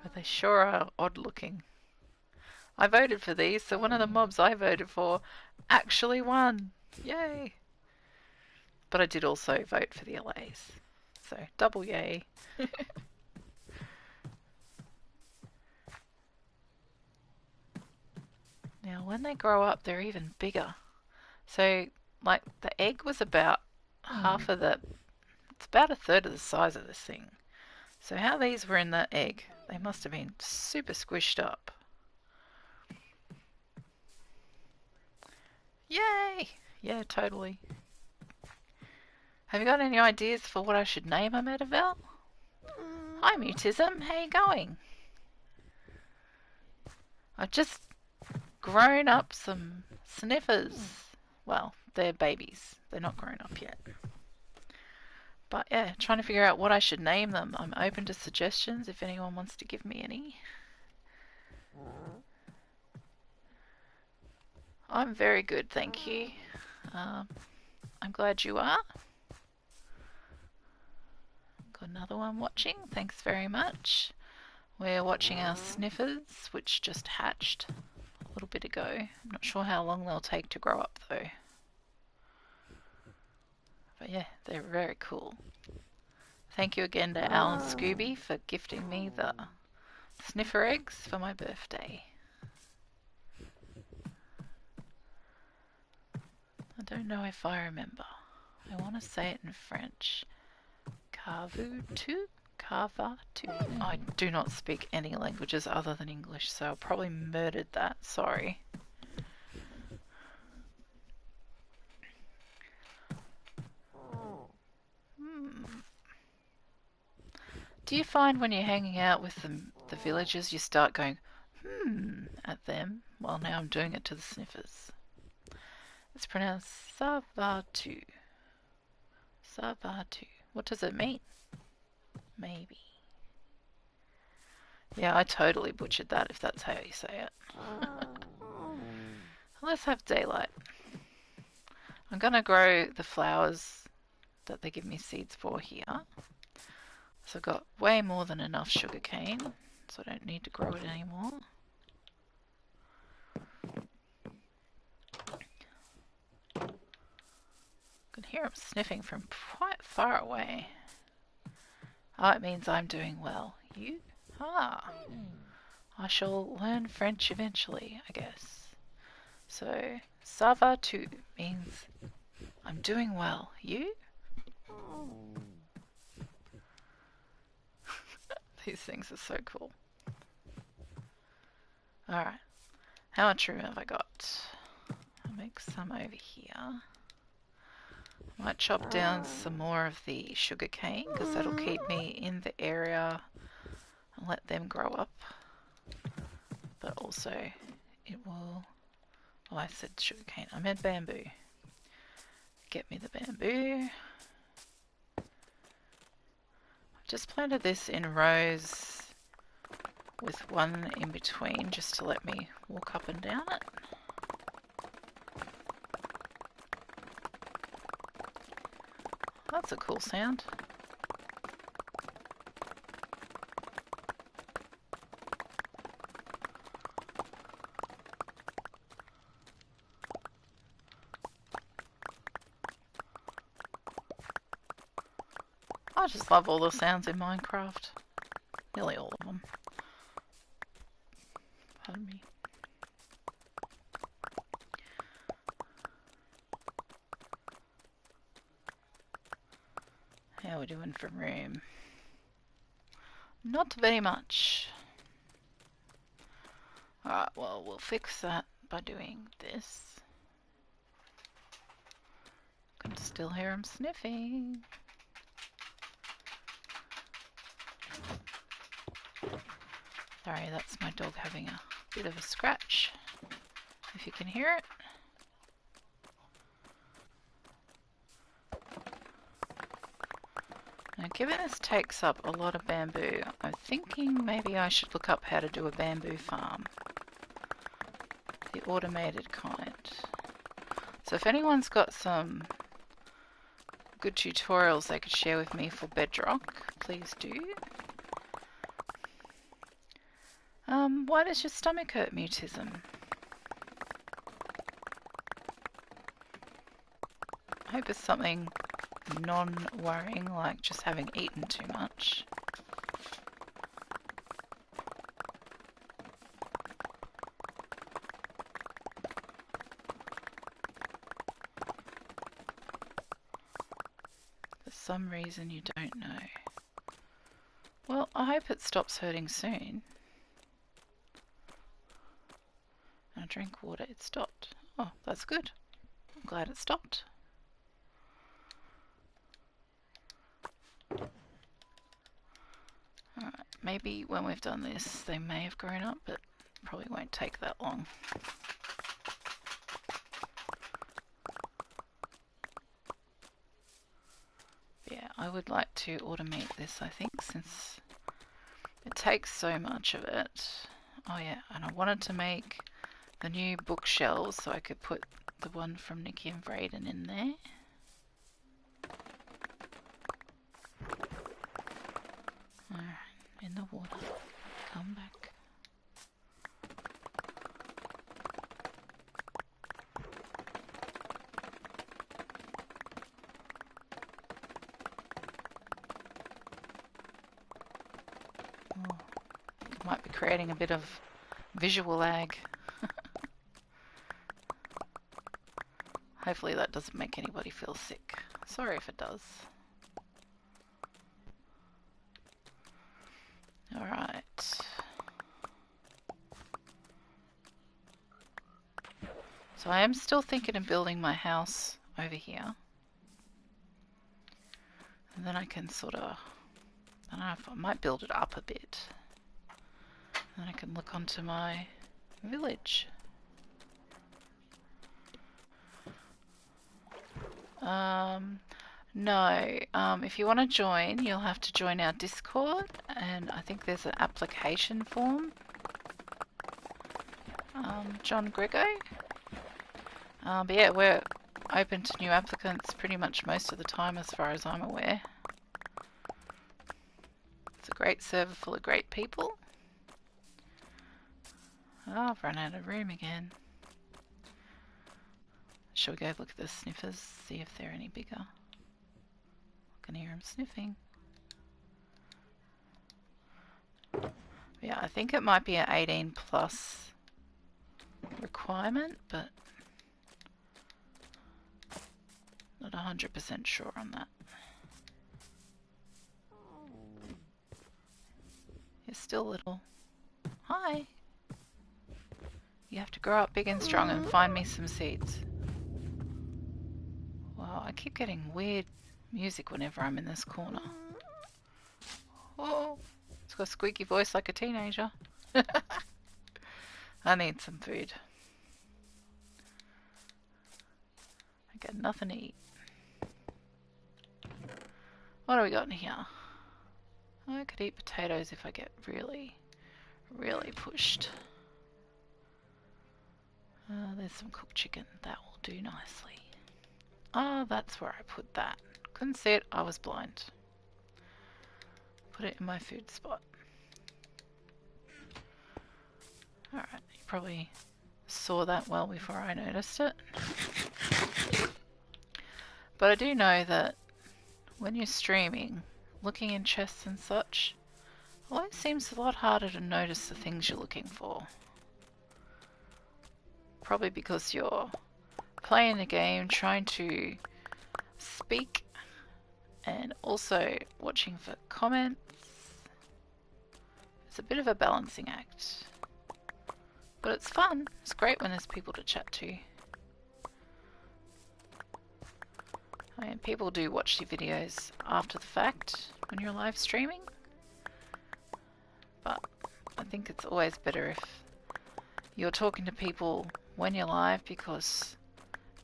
[SPEAKER 1] But they sure are odd looking. I voted for these, so one of the mobs I voted for actually won. Yay! but I did also vote for the LAs. So double yay. Now when they grow up, they're even bigger. So like the egg was about half of the, it's about a third of the size of this thing. So how these were in that egg, they must have been super squished up. Yay! Yeah, totally. Have you got any ideas for what I should name them, Edivel? Hi Mutism, how you going? I've just grown up some Sniffers. Well, they're babies. They're not grown up yet. But yeah, trying to figure out what I should name them. I'm open to suggestions if anyone wants to give me any. I'm very good, thank you. I'm glad you are. Got another one watching, thanks very much. We're watching our Sniffers, which just hatched a little bit ago. I'm not sure how long they'll take to grow up though. But yeah, they're very cool. Thank you again to Alan Scooby for gifting me the sniffer eggs for my birthday. I don't know if I remember. I want to say it in French. CraftyKazzaH? CraftyKazzaH? I do not speak any languages other than English, so I probably murdered that. Sorry. Do you find when you're hanging out with the villagers, you start going, at them? Well, now I'm doing it to the sniffers. It's pronounced Savatu. Savatu. What does it mean? Maybe. Yeah, I totally butchered that if that's how you say it. Let's have daylight. I'm going to grow the flowers that they give me seeds for here. So I've got way more than enough sugarcane, so I don't need to grow it anymore. I can hear them sniffing from quite far away. Oh, it means I'm doing well. You? Ah. I shall learn French eventually, I guess. So, ça va tu means I'm doing well. You? These things are so cool. Alright. How much room have I got? I'll make some over here. Might chop down some more of the sugar cane because that'll keep me in the area and let them grow up. But also it will, oh, I said sugar cane, I meant bamboo. Get me the bamboo. I've just planted this in rows with one in between just to let me walk up and down it. That's a cool sound. I just love all the sounds in Minecraft. Nearly all of them. Pardon me. How are we doing for room? Not very much. Alright, well, we'll fix that by doing this. I can still hear him sniffing. Sorry, that's my dog having a bit of a scratch, if you can hear it. Now, given this takes up a lot of bamboo, I'm thinking maybe I should look up how to do a bamboo farm. The automated kind. So if anyone's got some good tutorials they could share with me for bedrock, please do. Why does your stomach hurt, Mutism? I hope it's something non-worrying, like just having eaten too much. For some reason you don't know. Well, I hope it stops hurting soon. I drink water, it stopped. Oh, that's good. I'm glad it stopped. Alright, maybe when we've done this they may have grown up, but probably won't take that long. Yeah, I would like to automate this, I think, since it takes so much of it. Oh yeah, and I wanted to make the new bookshelves so I could put the one from Nikki and Vraden in there. In the water. Come back. Oh, might be creating a bit of visual lag. Hopefully that doesn't make anybody feel sick. Sorry if it does. Alright. So I am still thinking of building my house over here. And then I can sort of, I don't know if I might build it up a bit. Then I can look onto my village. No, if you want to join, you'll have to join our Discord, and I think there's an application form. John Grego. But yeah, we're open to new applicants pretty much most of the time as far as I'm aware. It's a great server full of great people. Oh, I've run out of room again. Shall we go look at the Sniffers, see if they're any bigger? I can hear them sniffing. Yeah, I think it might be an 18 plus requirement, but not 100% sure on that. You're still little. Hi! You have to grow up big and strong and find me some seeds. Wow, I keep getting weird music whenever I'm in this corner. Oh, it's got a squeaky voice like a teenager. I need some food. I got nothing to eat. What do we got in here? I could eat potatoes if I get really, really pushed. There's some cooked chicken. That will do nicely. Oh, that's where I put that. Couldn't see it. I was blind. Put it in my food spot. Alright, you probably saw that well before I noticed it. But I do know that when you're streaming, looking in chests and such, it always seems a lot harder to notice the things you're looking for. Probably because you're playing the game, trying to speak, and also watching for comments. It's a bit of a balancing act. But it's fun. It's great when there's people to chat to. I mean, people do watch your videos after the fact when you're live streaming. But I think it's always better if you're talking to people when you're live, because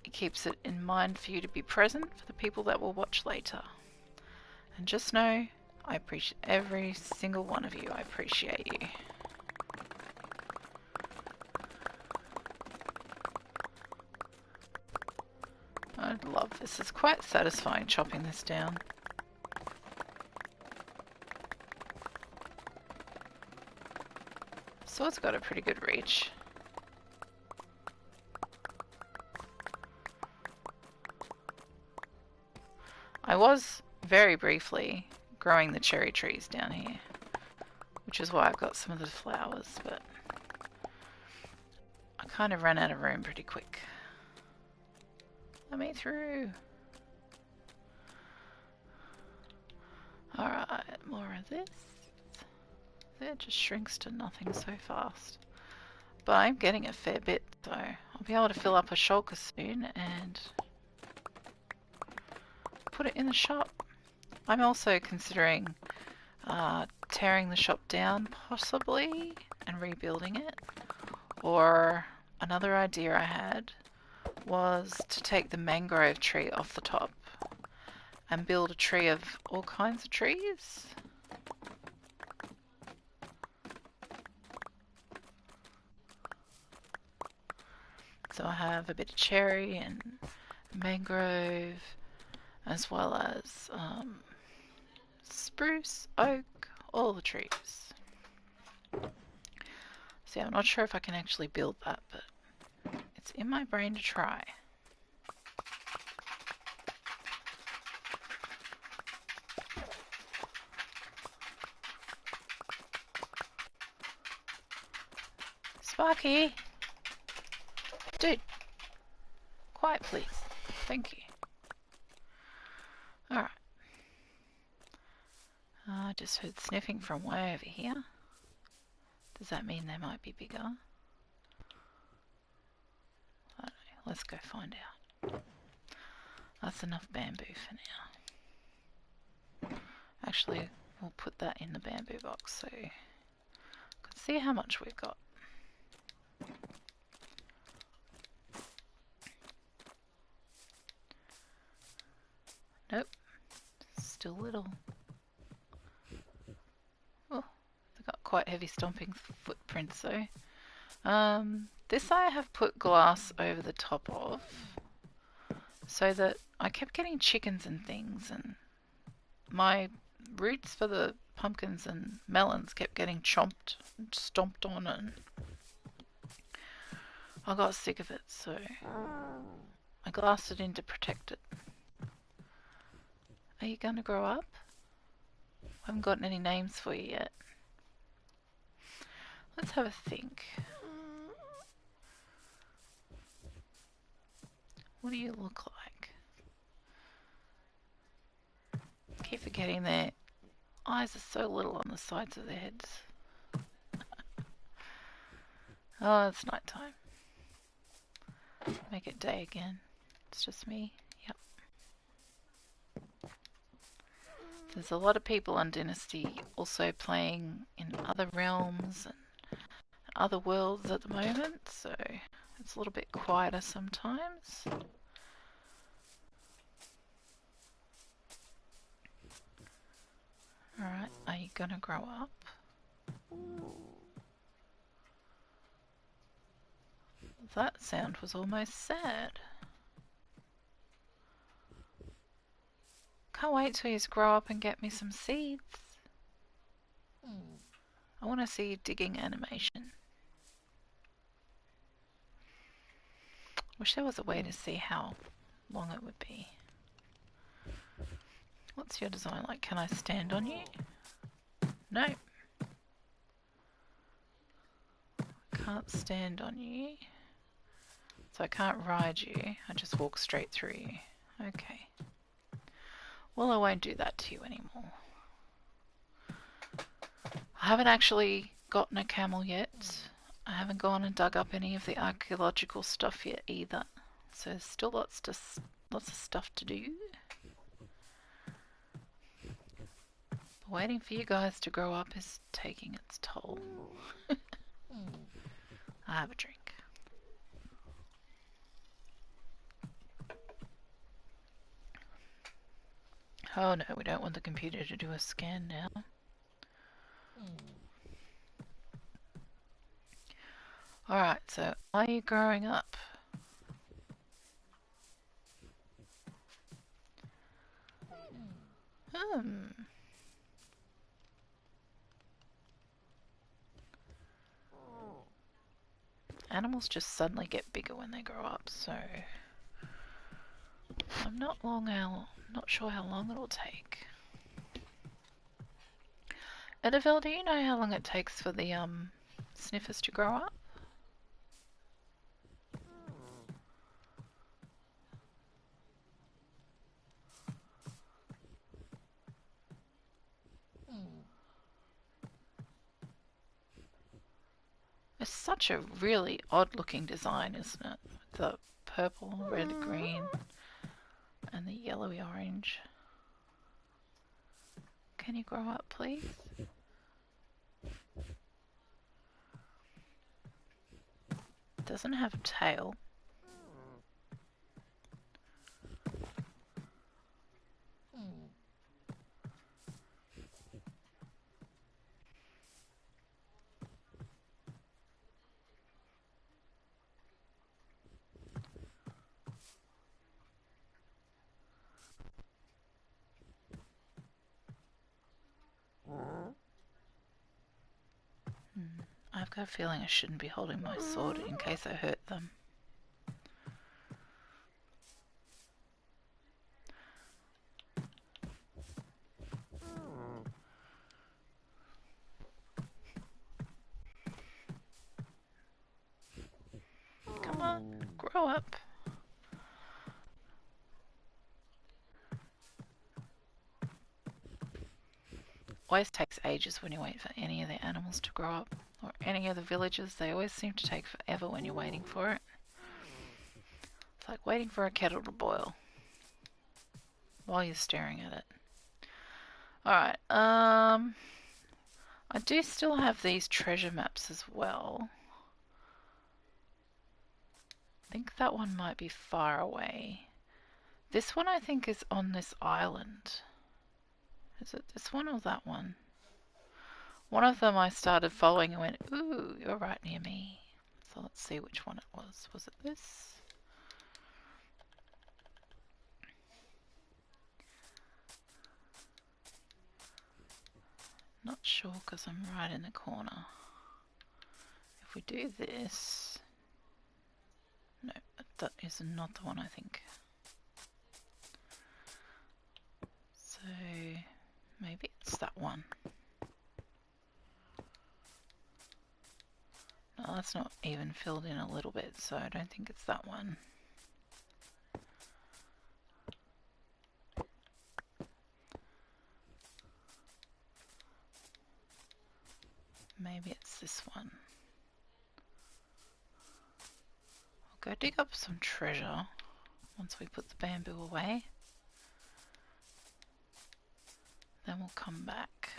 [SPEAKER 1] it keeps it in mind for you to be present for the people that will watch later. And just know, I appreciate every single one of you. I appreciate you. I love this. It's quite satisfying chopping this down. Sword's got a pretty good reach. I was very briefly growing the cherry trees down here, which is why I've got some of the flowers, but I kind of ran out of room pretty quick. Let me through. Alright, more of this. It just shrinks to nothing so fast. But I'm getting a fair bit, so I'll be able to fill up a shulker soon and put it in the shop. I'm also considering tearing the shop down, possibly, and rebuilding it. Or another idea I had was to take the mangrove tree off the top and build a tree of all kinds of trees. So I have a bit of cherry and mangrove, as well as spruce, oak, all the trees. See, I'm not sure if I can actually build that, but it's in my brain to try. Sparky! Dude! Quiet, please. Thank you. Alright. I just heard sniffing from way over here. Does that mean they might be bigger? I don't know. Let's go find out. That's enough bamboo for now. Actually, we'll put that in the bamboo box so you can see how much we've got. Nope. Still little. Oh, they've got quite heavy stomping footprints though. This I have put glass over the top of so that I kept getting chickens and things, and my roots for the pumpkins and melons kept getting chomped and stomped on, and I got sick of it, so I glassed it in to protect it. Are you gonna grow up? I haven't gotten any names for you yet. Let's have a think. What do you look like? Keep forgetting their eyes are so little on the sides of their heads. Oh, it's night time. Make it day again. It's just me. Yep. There's a lot of people on Dynasty also playing in other realms and other worlds at the moment, so it's a little bit quieter sometimes. Alright, are you gonna grow up? That sound was almost sad. Can't wait till you grow up and get me some seeds. I want to see digging animation. Wish there was a way to see how long it would be. What's your design like? Can I stand on you? No. Can't stand on you. So I can't ride you. I just walk straight through you. Okay. Well, I won't do that to you anymore. I haven't actually gotten a camel yet. I haven't gone and dug up any of the archaeological stuff yet either. So there's still lots of stuff to do. But waiting for you guys to grow up is taking its toll. I have a drink. Oh no, we don't want the computer to do a scan now. Alright, so are you growing up? Animals just suddenly get bigger when they grow up, so I'm not sure how long it'll take. Edaville, do you know how long it takes for the sniffers to grow up? It's such a really odd looking design, isn't it? The purple, red, green, and the yellowy orange. Can you grow up, please? Doesn't have a tail. I've got a feeling I shouldn't be holding my sword in case I hurt them. Come on, grow up. Always takes ages when you wait for any of the animals to grow up, or any of the villagers. They always seem to take forever when you're waiting for it. It's like waiting for a kettle to boil while you're staring at it. Alright, I do still have these treasure maps as well. I think that one might be far away. This one I think is on this island. Is it this one or that one? One of them I started following and went, ooh, you're right near me. So let's see which one it was. Was it this? Not sure because I'm right in the corner. If we do this... No, that is not the one I think. So maybe it's that one. No, that's not even filled in a little bit, so I don't think it's that one. Maybe it's this one. I'll go dig up some treasure once we put the bamboo away. Then we'll come back.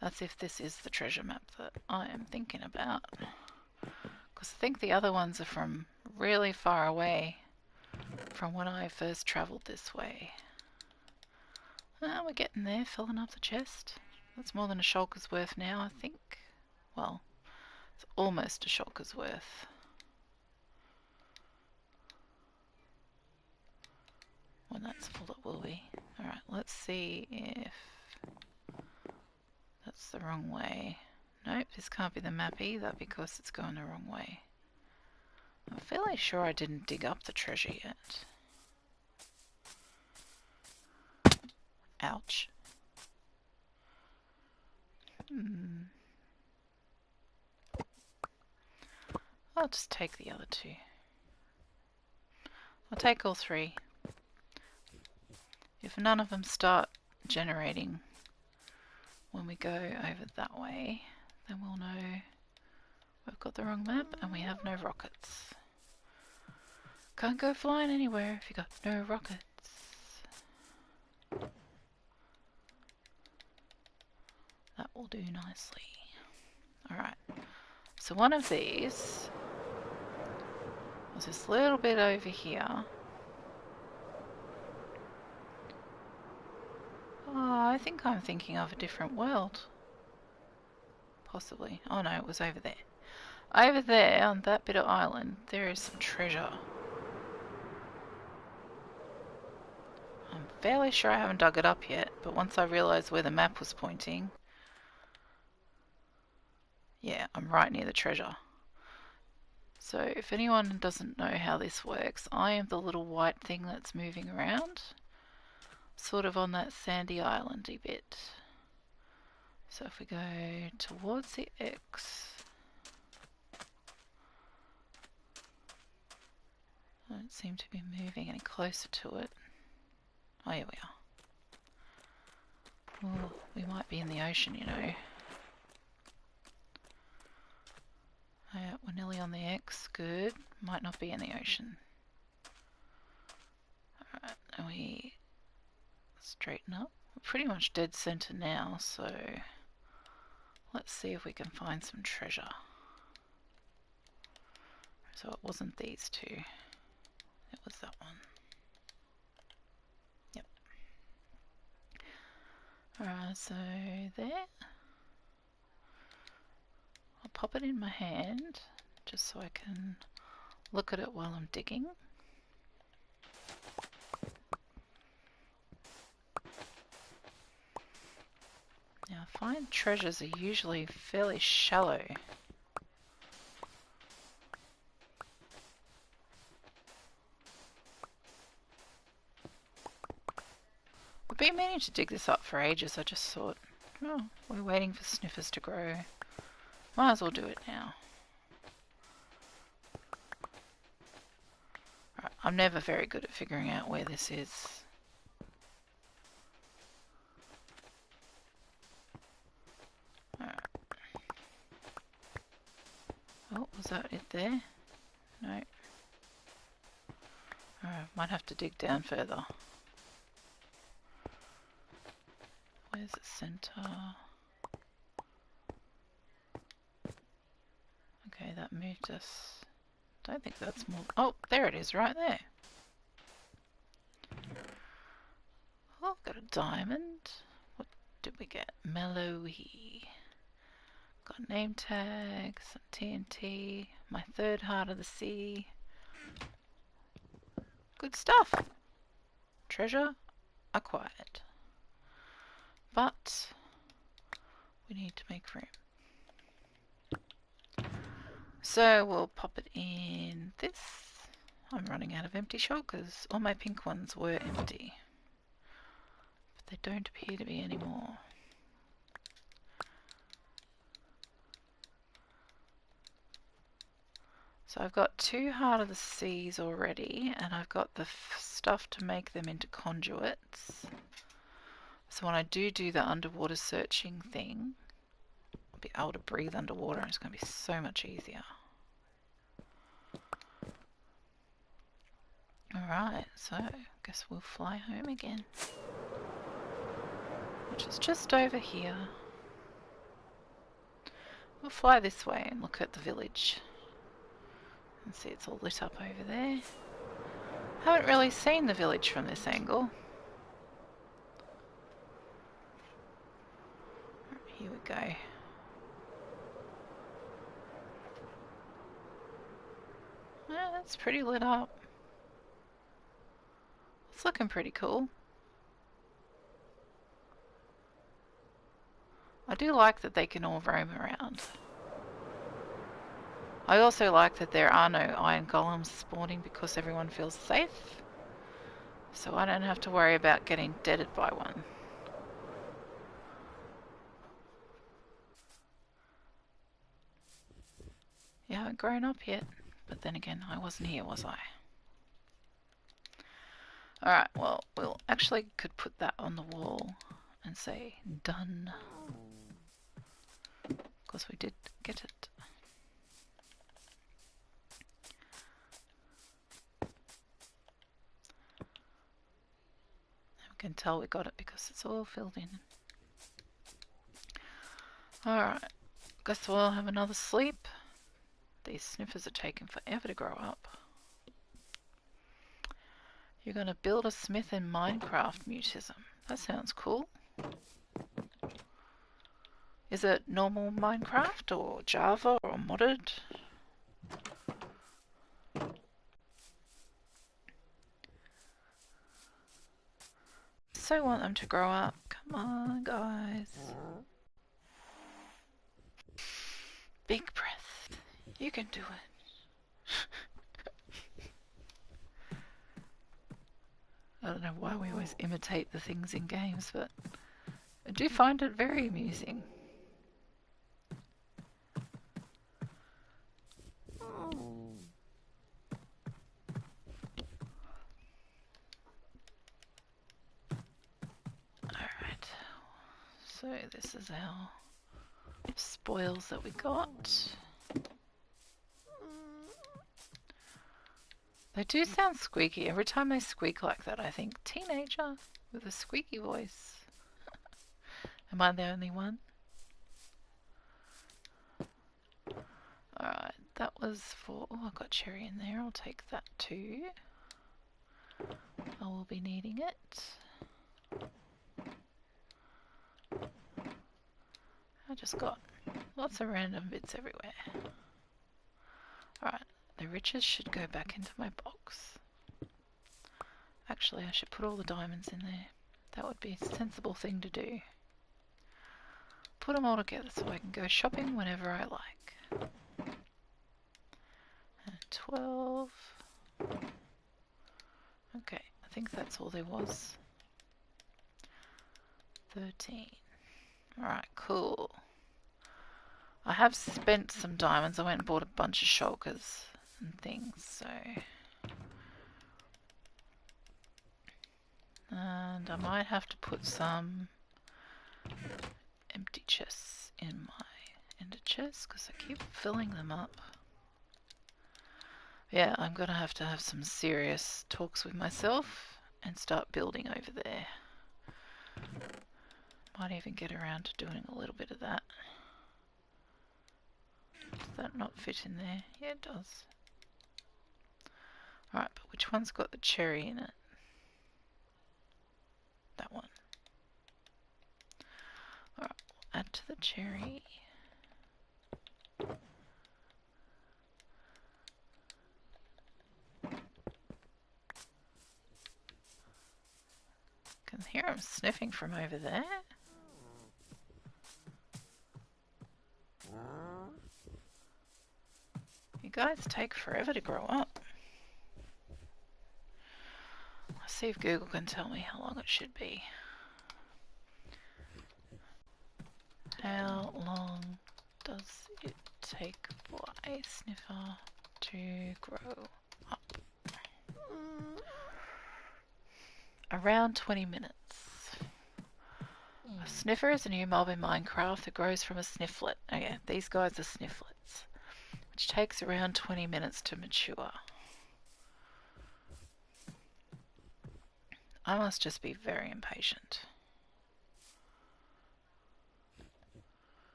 [SPEAKER 1] That's if this is the treasure map that I am thinking about. Because I think the other ones are from really far away from when I first travelled this way. We're getting there, filling up the chest. That's more than a shulker's worth now, I think. Well, it's almost a shulker's worth. When that's full it will be. Alright, let's see if that's the wrong way. Nope, this can't be the map either because it's going the wrong way. I'm fairly sure I didn't dig up the treasure yet. Ouch. I'll just take the other two. I'll take all three. If none of them start generating when we go over that way, then we'll know we've got the wrong map and we have no rockets. Can't go flying anywhere if you got no rockets. That will do nicely. Alright, so one of these was this little bit over here. Oh, I think I'm thinking of a different world. Possibly. Oh no, it was over there. Over there, on that bit of island, there is some treasure. I'm fairly sure I haven't dug it up yet, but once I realised where the map was pointing... Yeah, I'm right near the treasure. So if anyone doesn't know how this works, I am the little white thing that's moving around, sort of on that sandy islandy bit. So if we go towards the X, I don't seem to be moving any closer to it. Oh, here we are. Oh, we might be in the ocean, you know. Oh, yeah, we're nearly on the X. Good. Might not be in the ocean. Alright, and we straighten up. We're pretty much dead center now, so let's see if we can find some treasure. So it wasn't these two. It was that one. Yep. Alright, so there. I'll pop it in my hand just so I can look at it while I'm digging. Now, I find treasures are usually fairly shallow. I've been meaning to dig this up for ages. I just thought, oh, we're waiting for Sniffers to grow. Might as well do it now. Right, I'm never very good at figuring out where this is. Alright. Oh, was that it there? No. Alright, might have to dig down further. Where's the center? Okay, that moved us. Don't think that's more. Oh, there it is, right there. Oh, got a diamond. What did we get? Mellowy. Got a name tag, some TNT, my third heart of the sea. Good stuff. Treasure acquired. But we need to make room. So we'll pop it in this. I'm running out of empty shulkers. All my pink ones were empty. But they don't appear to be anymore. So I've got 2 Heart of the Seas already, and I've got the stuff to make them into conduits. So when I do the underwater searching thing, I'll be able to breathe underwater, and it's going to be so much easier. Alright, so I guess we'll fly home again. Which is just over here. We'll fly this way and look at the village. And see it's all lit up over there. Haven't really seen the village from this angle. Here we go. Yeah, it's pretty lit up. It's looking pretty cool. I do like that they can all roam around. I also like that there are no iron golems spawning because everyone feels safe. So I don't have to worry about getting deaded by one. You haven't grown up yet. But then again, I wasn't here, was I? Alright, well, we'll actually could put that on the wall and say done. Because we did get it. We can tell we got it because it's all filled in. Alright, guess we'll have another sleep. These sniffers are taking forever to grow up. You're going to build a smith in Minecraft mutism. That sounds cool. Is it normal Minecraft or Java or modded? So want them to grow up. Come on, guys. Big breath. You can do it. I don't know why we always imitate the things in games, but I do find it very amusing. Alright, so this is our spoils that we got. They do sound squeaky. Every time they squeak like that, I think, teenager with a squeaky voice. Am I the only one? Alright, that was for... Oh, I've got cherry in there. I'll take that too. I will be needing it. I just got lots of random bits everywhere. Alright, the riches should go back into my box. Actually, I should put all the diamonds in there. That would be a sensible thing to do. Put them all together so I can go shopping whenever I like. And 12. Okay, I think that's all there was. 13. Alright, cool. I have spent some diamonds. I went and bought a bunch of shulkers and things, so... And I might have to put some empty chests in my ender chests because I keep filling them up. Yeah, I'm going to have some serious talks with myself and start building over there. Might even get around to doing a little bit of that. Does that not fit in there? Yeah, it does. Alright, but which one's got the cherry in it? That one. Alright, we'll add to the cherry. Can hear him sniffing from over there. You guys take forever to grow up. Let's see if Google can tell me how long it should be. How long does it take for a sniffer to grow up? Around 20 minutes. A sniffer is a new mob in Minecraft that grows from a snifflet. Okay, these guys are snifflets, which takes around 20 minutes to mature. I must just be very impatient.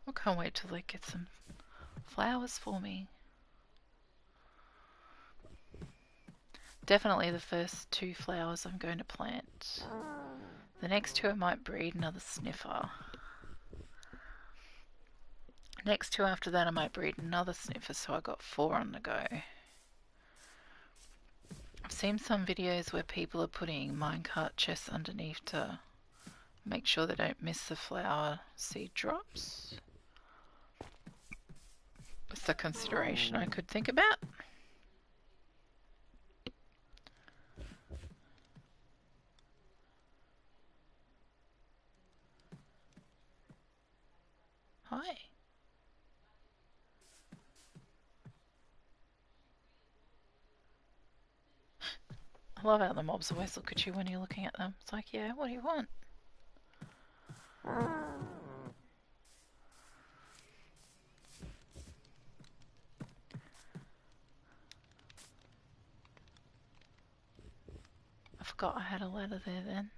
[SPEAKER 1] I can't wait till they get some flowers for me. Definitely the first 2 flowers I'm going to plant. The next 2 I might breed another sniffer. Next 2 after that I might breed another sniffer, so I got 4 on the go. I've seen some videos where people are putting minecart chests underneath to make sure they don't miss the flower seed drops. That's a consideration I could think about. Hi. I love how the mobs always look at you when you're looking at them. It's like, yeah, what do you want? I forgot I had a ladder there then.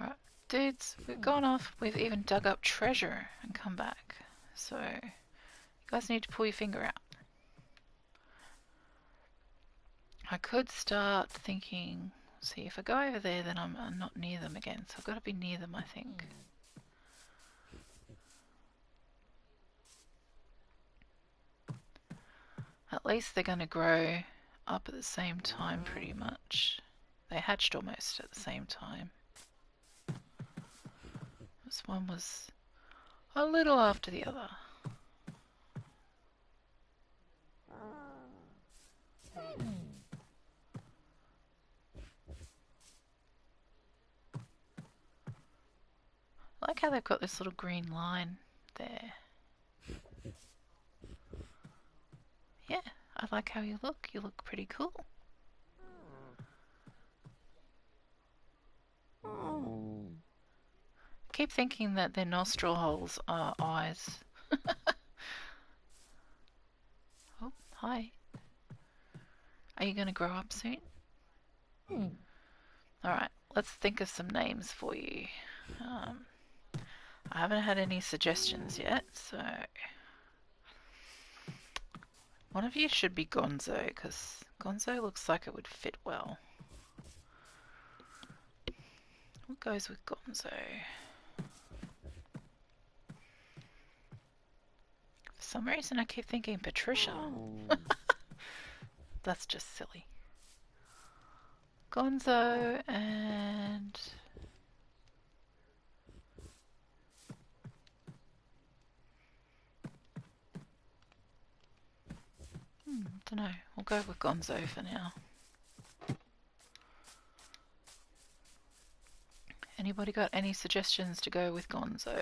[SPEAKER 1] Alright, dudes, we've gone off. We've even dug up treasure and come back. So, you guys need to pull your finger out. I could start thinking, see, if I go over there, then I'm not near them again. So I've got to be near them, I think. At least they're going to grow up at the same time pretty much. They hatched almost at the same time. This one was a little after the other. I like how they've got this little green line there. Yeah, I like how you look. You look pretty cool. Keep thinking that their nostril holes are eyes. Oh, hi. Are you going to grow up soon? Alright, let's think of some names for you. I haven't had any suggestions yet, so one of you should be Gonzo, because Gonzo looks like it would fit well. What goes with Gonzo? For some reason I keep thinking Patricia. That's just silly. Gonzo and... don't know. We'll go with Gonzo for now. Anybody got any suggestions to go with Gonzo?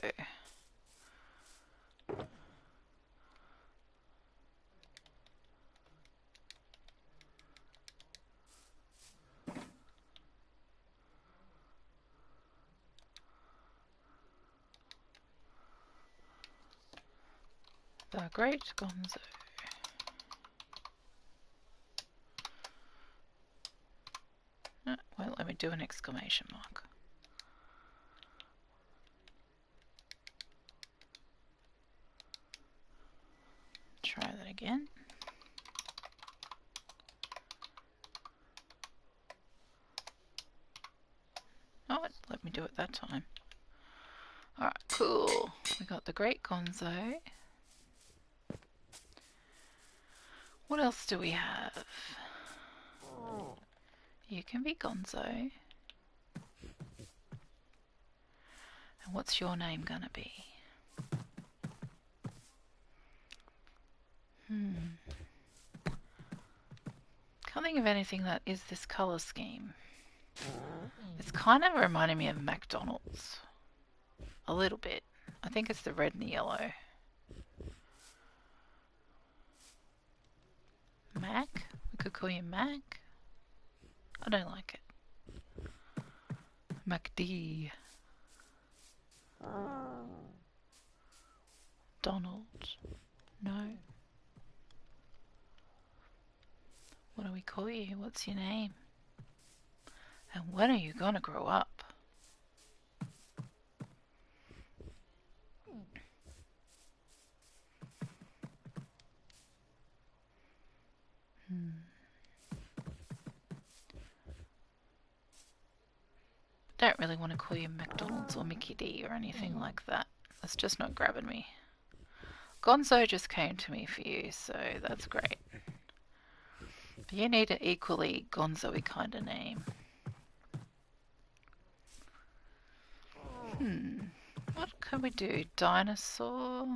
[SPEAKER 1] The Great Gonzo. Won't let me do an exclamation mark. Try that again. Oh, let me do it that time. Alright, cool. We got the Great Gonzo. What else do we have? You can be Gonzo. And what's your name gonna be? Can't think of anything that is this colour scheme. It's kind of reminding me of McDonald's. A little bit. I think it's the red and the yellow. Mac? We could call you Mac. I don't like it. MacD. Donald. No. What do we call you? What's your name? And when are you gonna grow up? Don't really want to call you McDonald's or Mickey D or anything like that. That's just not grabbing me. Gonzo just came to me for you, so that's great. But you need an equally Gonzo-y kind of name. What can we do? Dinosaur?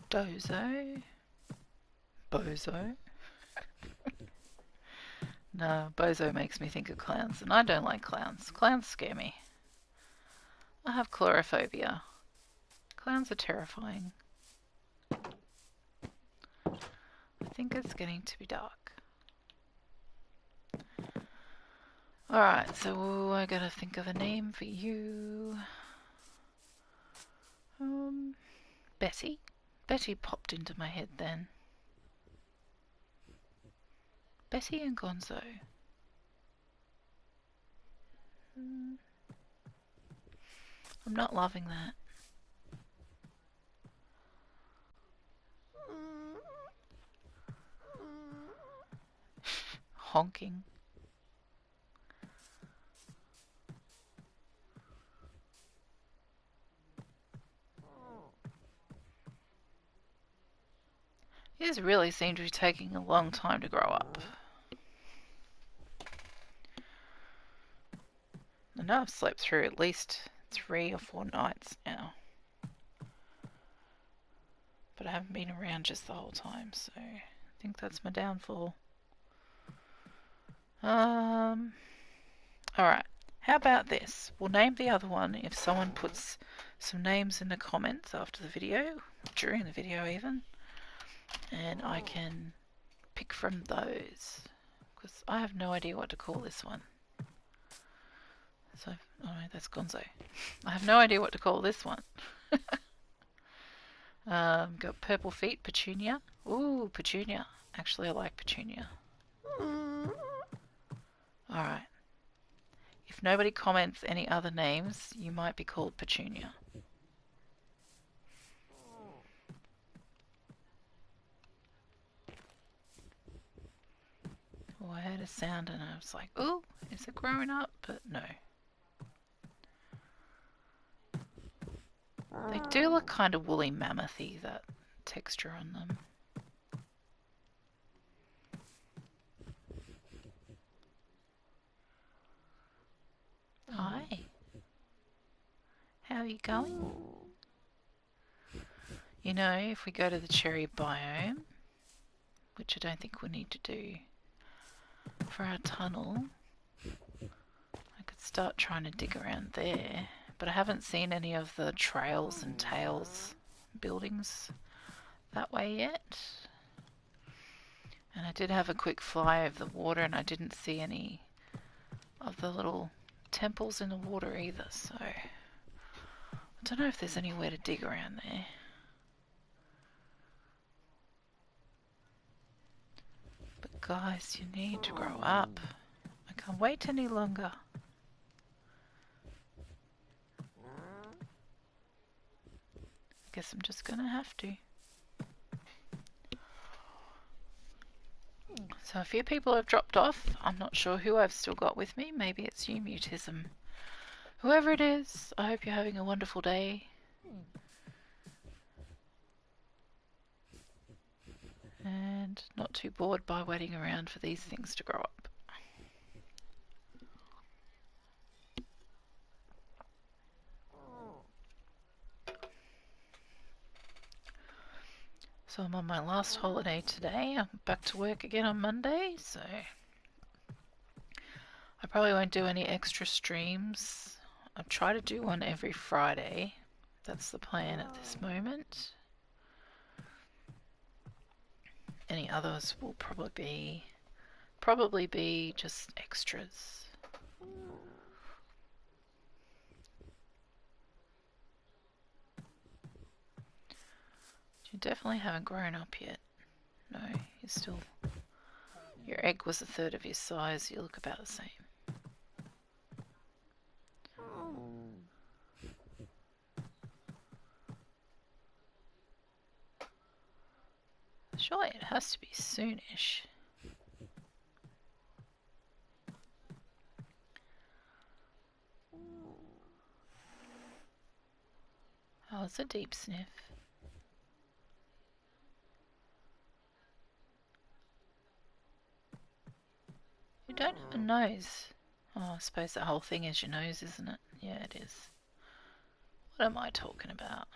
[SPEAKER 1] Dozo? Bozo? No, Bozo makes me think of clowns, and I don't like clowns. Clowns scare me. I have chlorophobia. Clowns are terrifying. I think it's getting to be dark. Alright, so I gotta think of a name for you. Betty? Betty popped into my head then. Betty and Gonzo. I'm not loving that. Honking. These really seem to be taking a long time to grow up. I know I've slept through at least 3 or 4 nights now. But I haven't been around just the whole time, so I think that's my downfall. Alright. How about this? We'll name the other one if someone puts some names in the comments after the video, during the video even, and I can pick from those, because I have no idea what to call this one. So, oh no, that's Gonzo. I have no idea what to call this one. Got Purple Feet, Petunia. Ooh, Petunia. Actually, I like Petunia. Alright. If nobody comments any other names, you might be called Petunia. Oh, I heard a sound and I was like, ooh, is it growing up? But no. They do look kind of woolly mammothy, that texture on them. Hi. How are you going? You know, if we go to the cherry biome, which I don't think we need to do for our tunnel, I could start trying to dig around there. But I haven't seen any of the trails and tails buildings that way yet. And I did have a quick fly over the water and I didn't see any of the little temples in the water either, so I don't know if there's anywhere to dig around there. But guys, you need to grow up. I can't wait any longer. I guess I'm just gonna have to. So a few people have dropped off. I'm not sure who I've still got with me. Maybe it's you, Mutism. Whoever it is, I hope you're having a wonderful day. And not too bored by waiting around for these things to grow up. So I'm on my last holiday today. I'm back to work again on Monday, so I probably won't do any extra streams. I'll try to do one every Friday. That's the plan at this moment. Any others will probably be just extras. You definitely haven't grown up yet. No, you're still... Your egg was a third of your size. You look about the same. Surely it has to be soonish. Oh, it's a deep sniff. You don't have a nose. Oh, I suppose the whole thing is your nose, isn't it? Yeah, it is. What am I talking about?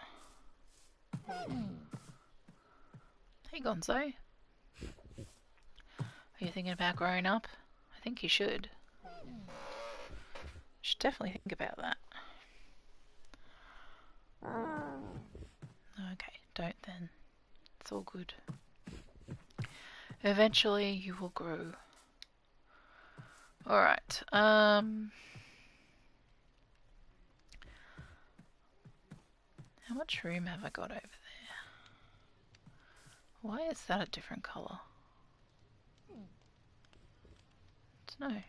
[SPEAKER 1] Hey, Gonzo. Are you thinking about growing up? I think you should. You should definitely think about that. Okay, don't then. It's all good. Eventually you will grow. Alright, how much room have I got over there? Why is that a different colour? I don't know, a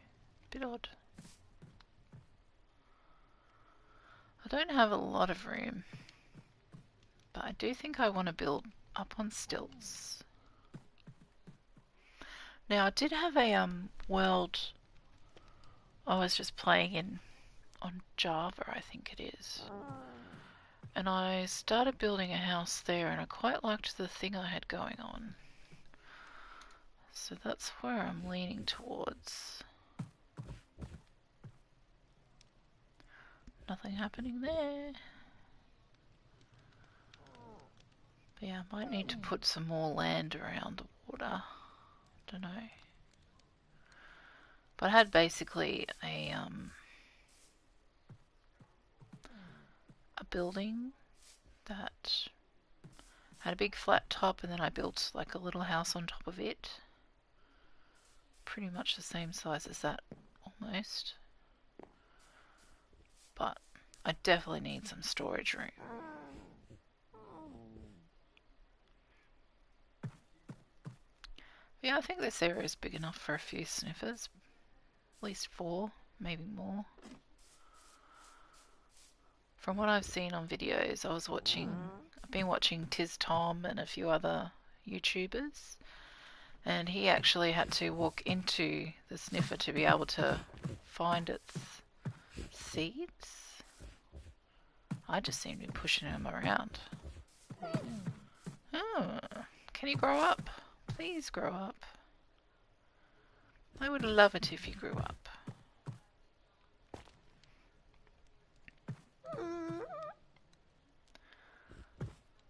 [SPEAKER 1] bit odd. I don't have a lot of room, but I do think I want to build up on stilts. Now I did have a world I was just playing in on Java, I think it is. And I started building a house there and I quite liked the thing I had going on. So that's where I'm leaning towards. Nothing happening there. But yeah, I might need to put some more land around the water. Don't know. But I had basically a building that had a big flat top, and then I built like a little house on top of it. Pretty much the same size as that, almost. But I definitely need some storage room. Yeah, I think this area is big enough for a few sniffers. At least 4, maybe more. From what I've seen on videos, I've been watching Tiz Tom and a few other YouTubers, and he actually had to walk into the sniffer to be able to find its seeds. I just seem to be pushing him around. Oh, can you grow up? Please grow up. I would love it if you grew up.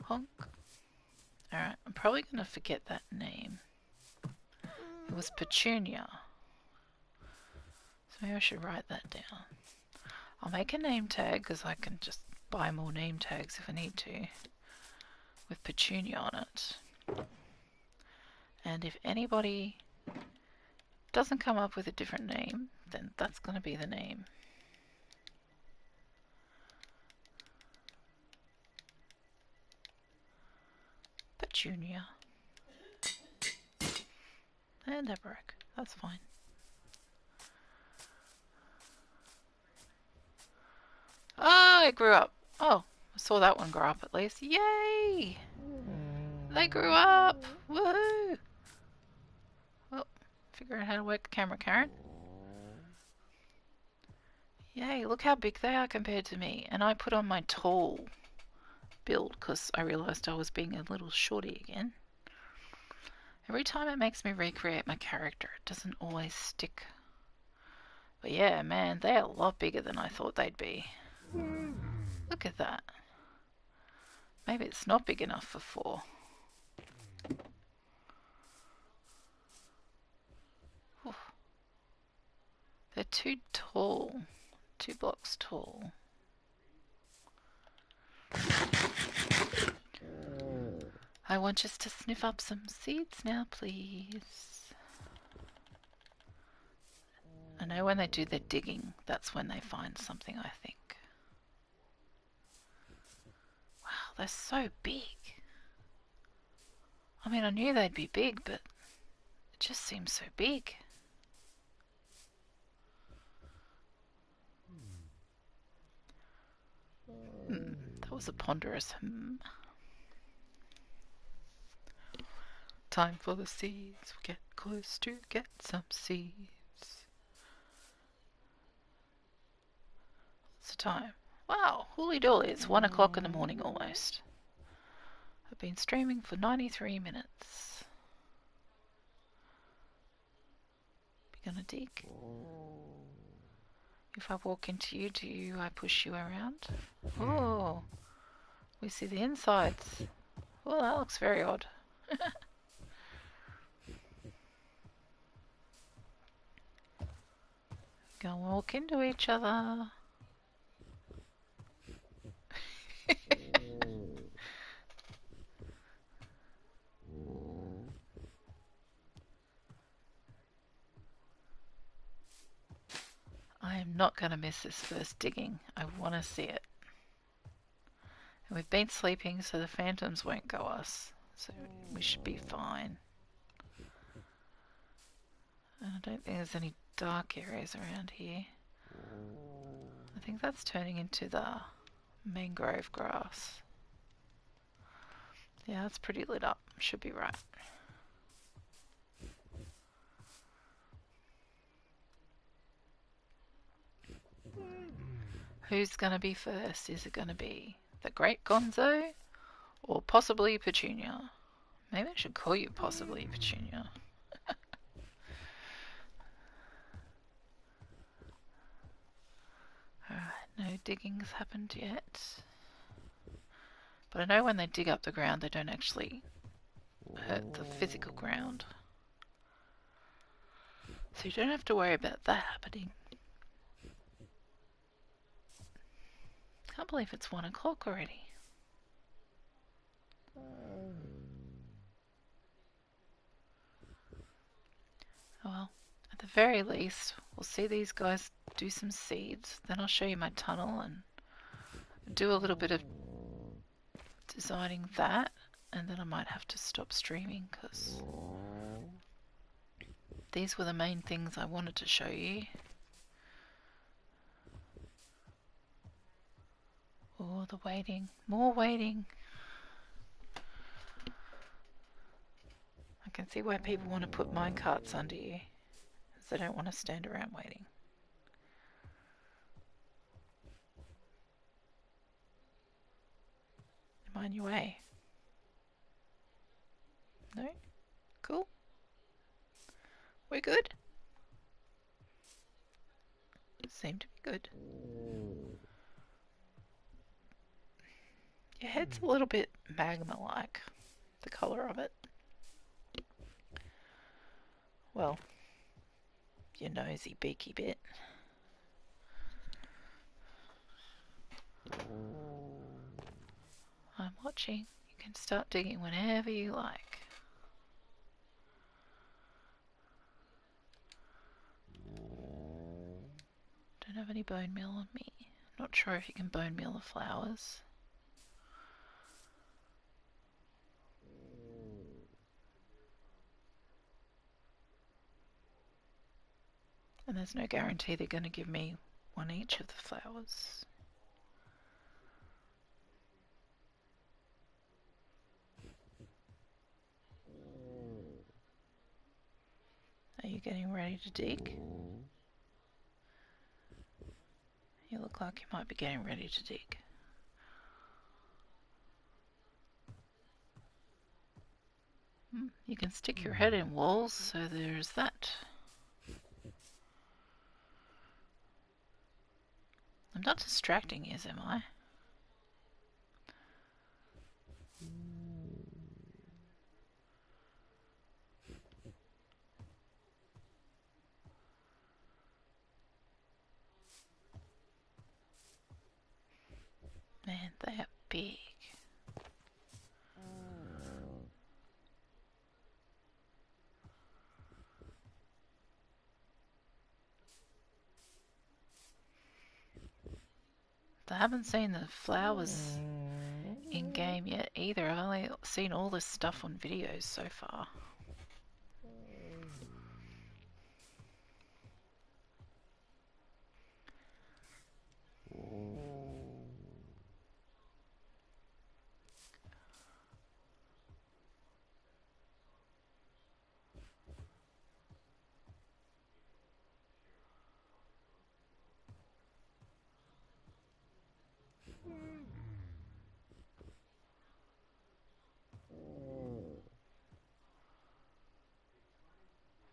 [SPEAKER 1] Honk. Alright, I'm probably going to forget that name. It was Petunia. So maybe I should write that down. I'll make a name tag because I can just buy more name tags if I need to, with Petunia on it. And if anybody doesn't come up with a different name, then that's going to be the name. Petunia. And that broke. That's fine. Oh, it grew up. Oh, I saw that one grow up at least. Yay! They grew up! Woohoo! Well, figure out how to work the camera, Karen. Yay, look how big they are compared to me. And I put on my tall build because I realised I was being a little shorty again. Every time it makes me recreate my character, it doesn't always stick. But yeah, man, they are a lot bigger than I thought they'd be. Look at that. Maybe it's not big enough for 4. Oof. They're too tall. 2 blocks tall. I want just to sniff up some seeds now, please. I know when they do their digging, that's when they find something, I think. Wow, they're so big. I mean, I knew they'd be big, but it just seems so big. That was a ponderous Time for the seeds. We get close to get some seeds. What's the time? Wow, holy dolly, it's 1 o'clock in the morning almost. I've been streaming for 93 minutes. Be gonna dig. If I walk into you, I push you around? Oh, we see the insides. Oh, that looks very odd. Go walk into each other. I am not going to miss this first digging. I want to see it. And we've been sleeping, so the phantoms won't go us. So we should be fine. And I don't think there's any dark areas around here. I think that's turning into the mangrove grass. Yeah, that's pretty lit up. Should be right. Who's going to be first? Is it going to be the Great Gonzo or possibly Petunia? Maybe I should call you possibly Petunia. No digging's happened yet. But I know when they dig up the ground, they don't actually hurt the physical ground. So you don't have to worry about that happening. Can't believe it's 1 o'clock already. Oh well, at the very least, we'll see these guys do some seeds. Then I'll show you my tunnel and do a little bit of designing that. And then I might have to stop streaming because these were the main things I wanted to show you. Oh, the waiting. More waiting. I can see why people want to put minecarts under you. Because they don't want to stand around waiting. Am I on your way? No? Cool. We're good? Seem to be good. Your head's a little bit magma-like, the colour of it. Well, your nosy beaky bit. I'm watching. You can start digging whenever you like. Don't have any bone meal on me. Not sure if you can bone meal the flowers. And there's no guarantee they're going to give me one each of the flowers. Are you getting ready to dig? You look like you might be getting ready to dig. You can stick your head in walls, so there's that. I'm not distracting you, am I? Man, they are big. I haven't seen the flowers in game yet either. I've only seen all this stuff on videos so far.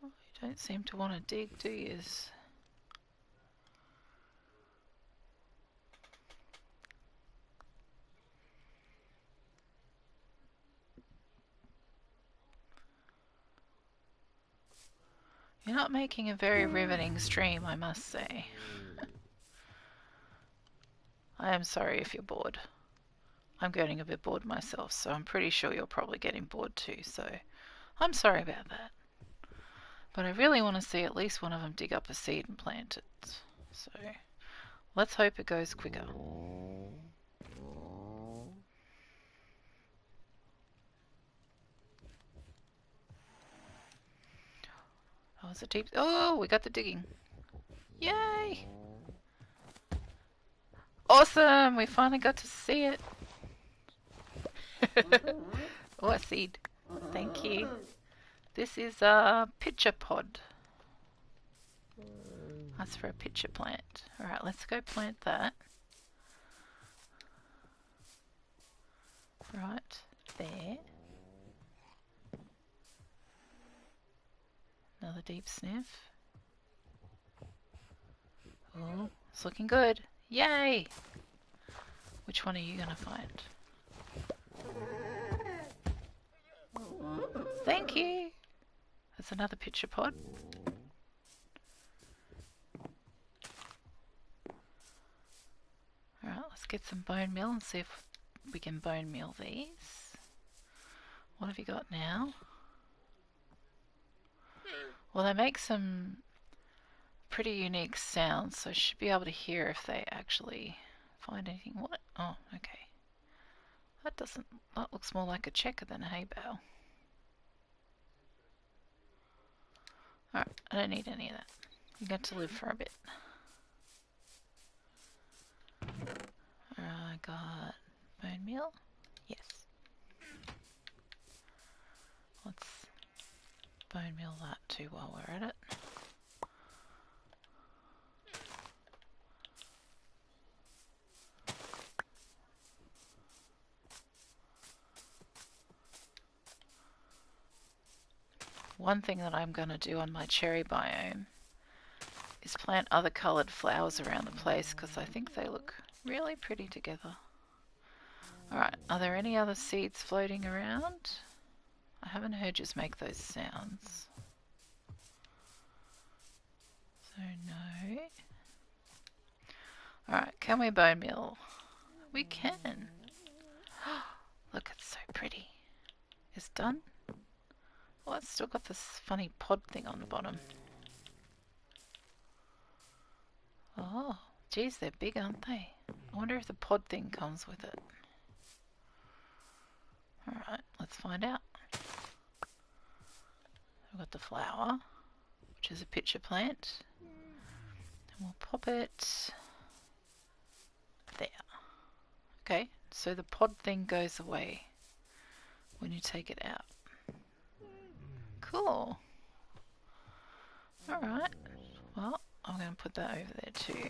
[SPEAKER 1] Oh, you don't seem to want to dig, do you? You're not making a very riveting stream, I must say. I am sorry if you're bored. I'm getting a bit bored myself, so I'm pretty sure you're probably getting bored too, so I'm sorry about that. But I really want to see at least one of them dig up a seed and plant it. So let's hope it goes quicker. Oh, it's a deep... Oh, we got the digging. Yay! Awesome! We finally got to see it. Oh, a seed. Thank you. This is a pitcher pod. That's for a pitcher plant. Alright, let's go plant that. Right there. Another deep sniff. Oh, it's looking good. Yay! Which one are you gonna find? Thank you! That's another pitcher pod. Alright, let's get some bone meal and see if we can bone meal these. What have you got now? Well, they make some pretty unique sounds, so I should be able to hear if they actually find anything. What? Oh, okay. That looks more like a checker than a hay bale. Alright, I don't need any of that. You get to live for a bit. I got bone meal. Yes. Let's bone meal that too while we're at it. One thing that I'm going to do on my cherry biome is plant other coloured flowers around the place because I think they look really pretty together. Alright, are there any other seeds floating around? I haven't heard you make those sounds. So no. Alright, can we bone meal? We can. Look, it's so pretty. It's done. Well, it's still got this funny pod thing on the bottom. Oh, geez, they're big, aren't they? I wonder if the pod thing comes with it. Alright, let's find out. We've got the flower, which is a pitcher plant. And we'll pop it there. Okay, so the pod thing goes away when you take it out. Cool. Alright, well, I'm going to put that over there too.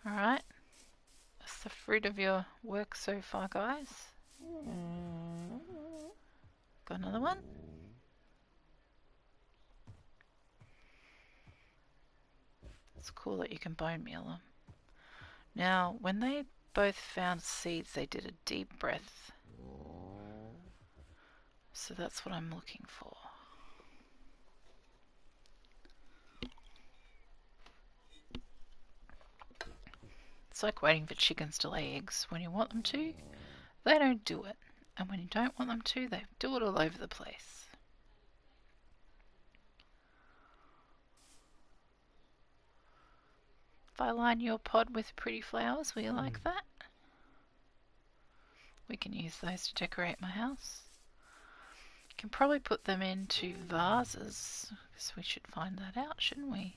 [SPEAKER 1] Alright, that's the fruit of your work so far, guys. Got another one? It's cool that you can bone meal them. Now, when they both found seeds, they did a deep breath. So that's what I'm looking for. It's like waiting for chickens to lay eggs. When you want them to, they don't do it. And when you don't want them to, they do it all over the place. If I line your pod with pretty flowers, will you like that? We can use those to decorate my house. You can probably put them into vases, because we should find that out, shouldn't we?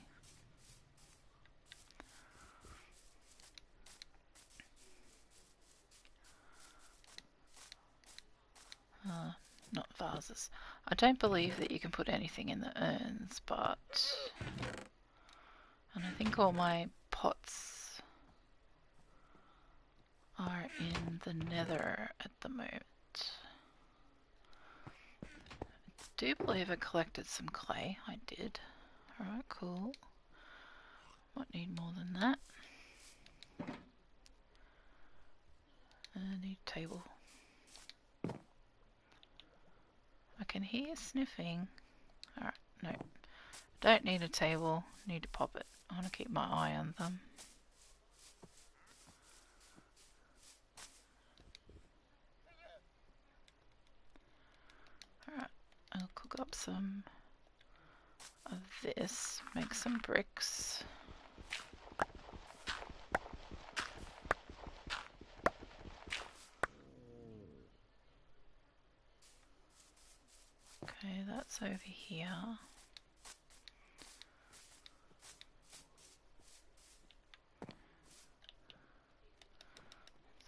[SPEAKER 1] Not vases. I don't believe that you can put anything in the urns, but... And I think all my pots are in the nether at the moment. I do believe I collected some clay. I did. Alright, cool. Might need more than that. I need a table. I can hear sniffing. Alright, no. Don't need a table. Need to pop it. I want to keep my eye on them. Alright, I'll cook up some of this. Make some bricks. Okay, that's over here.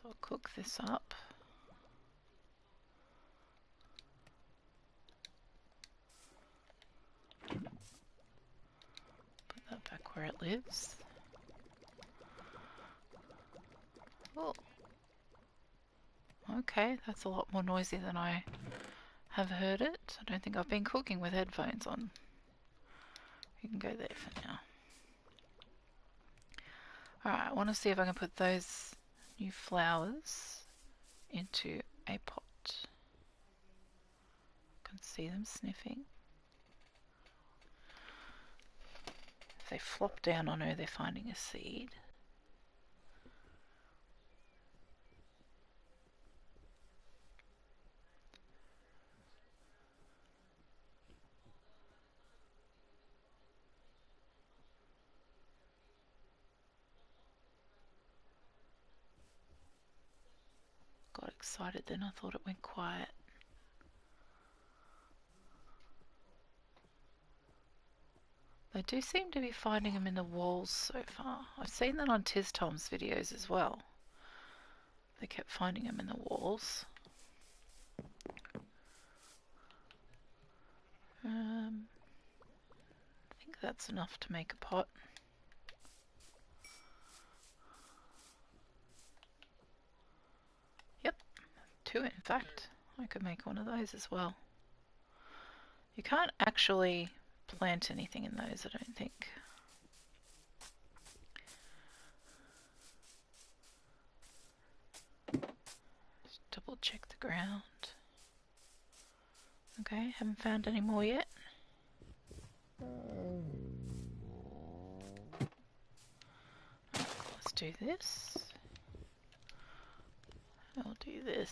[SPEAKER 1] So I'll cook this up. Put that back where it lives. Oh. Okay, that's a lot more noisy than I have heard it. I don't think I've been cooking with headphones on. can go there for now. Alright, I want to see if I can put those new flowers into a pot. I can see them sniffing. If they flop down, I know they're finding a seed. Got excited then, I thought it went quiet. They do seem to be finding them in the walls so far. I've seen that on Tiz Tom's videos as well. They kept finding them in the walls. I think that's enough to make a pot. Yep, 2 in fact. I could make one of those as well. You can't actually plant anything in those, I don't think. Just double check the ground. Okay, haven't found any more yet. Let's do this. I'll do this.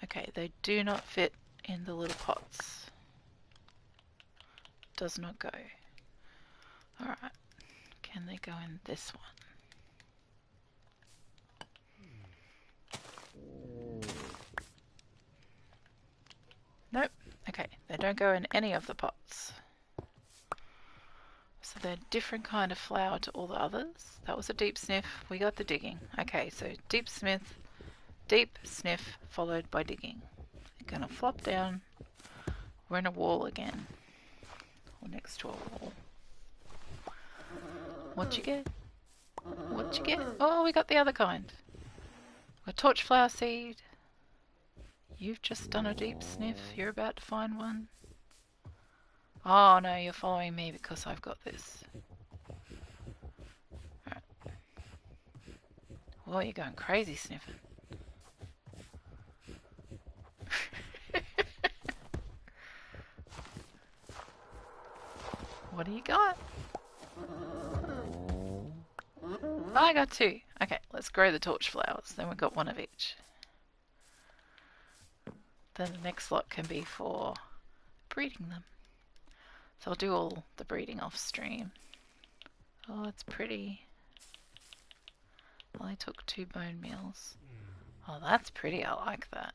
[SPEAKER 1] Okay, they do not fit in the little pots. Does not go. Alright, can they go in this one? Nope. Okay, they don't go in any of the pots. So they're a different kind of flower to all the others. That was a deep sniff. We got the digging. Okay, so deep sniff, followed by digging. They're gonna flop down. We're in a wall again. Or next to a wall. What'd you get? What'd you get? Oh, we got the other kind. A torchflower seed. You've just done a deep sniff. You're about to find one. Oh no, you're following me because I've got this. Right. Well, you're going crazy sniffing. What do you got? Oh, I got 2. Okay, let's grow the torch flowers. Then we've got 1 of each. Then the next lot can be for breeding them. So I'll do all the breeding off stream. Oh, it's pretty. Well, I took 2 bone meals. Oh, that's pretty. I like that.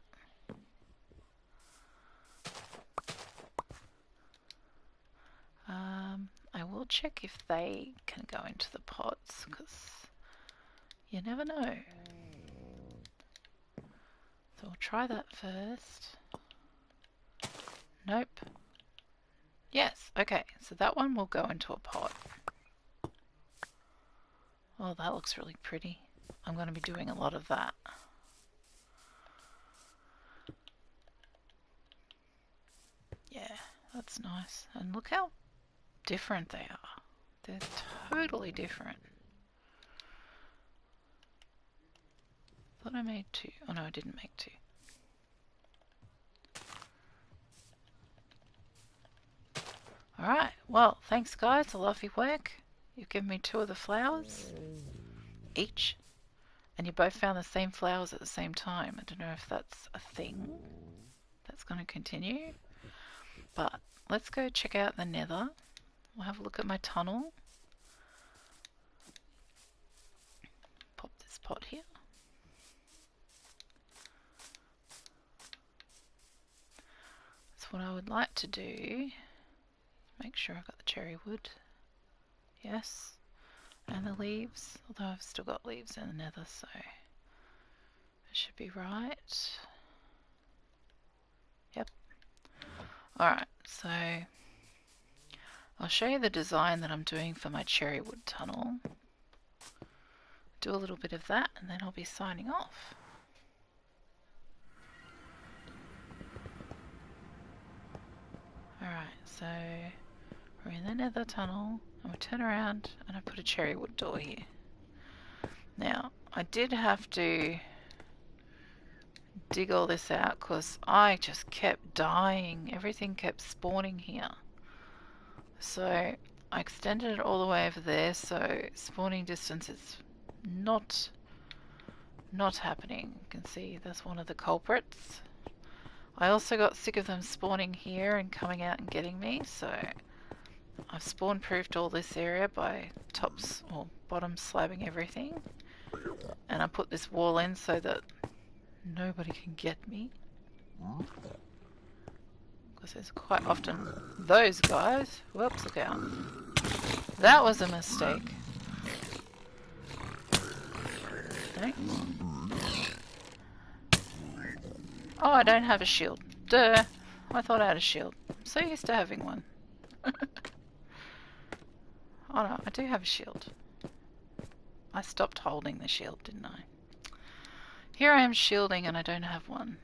[SPEAKER 1] I will check if they can go into the pots, because you never know. So we'll try that first. Nope. Yes, okay, so that one will go into a pot. Oh, that looks really pretty. I'm going to be doing a lot of that. Yeah, that's nice. And look how different they are. They're totally different. Thought I made 2. Oh no, I didn't make 2. Alright, well, thanks guys, I love your work. You've given me 2 of the flowers each, and you both found the same flowers at the same time. I don't know if that's a thing that's going to continue, but let's go check out the nether. We'll have a look at my tunnel. Pop this pot here. So what I would like to do, make sure I've got the cherry wood. Yes. And the leaves, although I've still got leaves in the nether, so it should be right. Yep. Alright, so I'll show you the design that I'm doing for my cherry wood tunnel. Do a little bit of that and then I'll be signing off. Alright, so We're in the nether tunnel, and we turn around, and I put a cherry wood door here. Now, I did have to dig all this out because I just kept dying. Everything kept spawning here. So I extended it all the way over there, so spawning distance is not happening. You can see that's one of the culprits. I also got sick of them spawning here and coming out and getting me, so I've spawn proofed all this area by tops or bottom slabbing everything, and I put this wall in so that nobody can get me, because there's quite often those guys. Whoops, look out. That was a mistake. No. Oh, I don't have a shield. Duh. I thought I had a shield. I'm so used to having one. Oh no, I do have a shield. I stopped holding the shield, didn't I? Here I am shielding and I don't have one.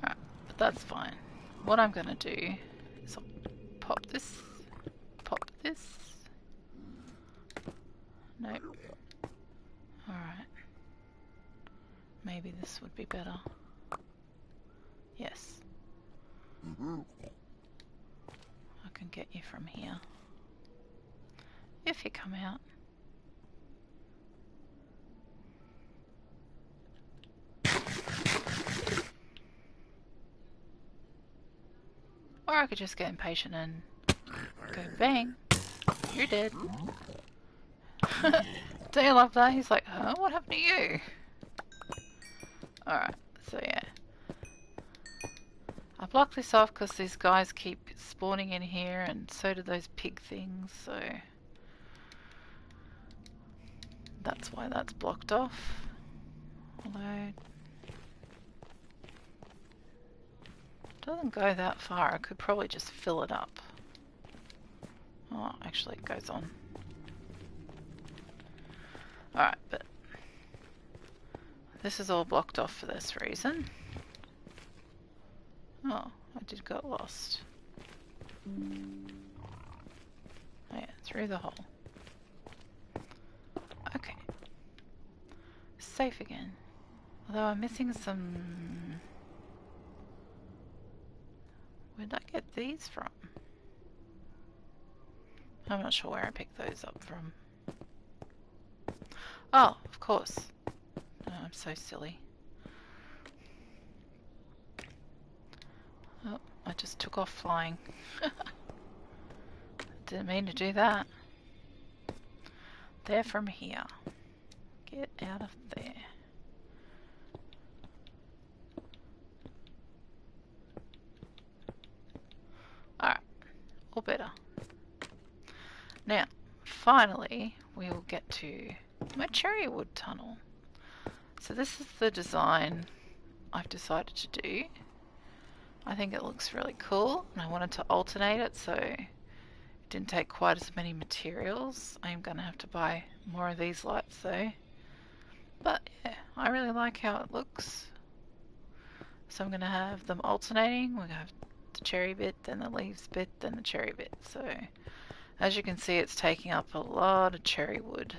[SPEAKER 1] Alright, but that's fine. What I'm gonna do is I'll pop this, pop this. Nope. Alright. Maybe this would be better. Yes. I can get you from here. If you come out. Or I could just get impatient and go bang. You're dead. Don't you love that? He's like, huh? What happened to you? Alright, so yeah. I blocked this off because these guys keep spawning in here, and so do those pig things, so that's why that's blocked off. Although it doesn't go that far, I could probably just fill it up. Oh, actually it goes on. Alright, but this is all blocked off for this reason. Oh, I did get lost. Oh yeah, through the hole. Okay. Safe again. Although I'm missing some... Where did I get these from? I'm not sure where I picked those up from. Oh, of course. Oh, I'm so silly. Oh, I just took off flying. Didn't mean to do that. They're from here. Get out of there. Alright, all better. Now, finally, we will get to my cherry wood tunnel. So this is the design I've decided to do. I think it looks really cool, and I wanted to alternate it so it didn't take quite as many materials. I'm going to have to buy more of these lights though. But yeah, I really like how it looks. So I'm going to have them alternating. We're going to have the cherry bit, then the leaves bit, then the cherry bit. So as you can see, it's taking up a lot of cherry wood.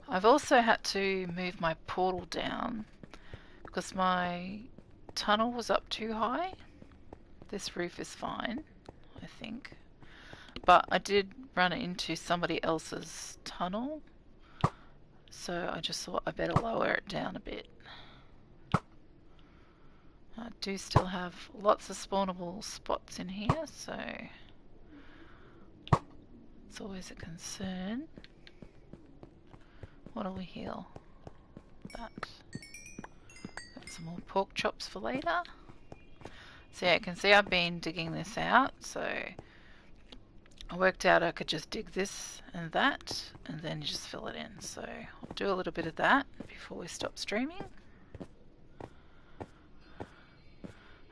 [SPEAKER 1] I've also had to move my portal down because my tunnel was up too high. This roof is fine, I think. But I did run into somebody else's tunnel, so I just thought I better lower it down a bit. I do still have lots of spawnable spots in here, so it's always a concern. What'll we heal? That. Got some more pork chops for later. So yeah, you can see I've been digging this out, so I worked out I could just dig this and that, and then just fill it in. So I'll do a little bit of that before we stop streaming.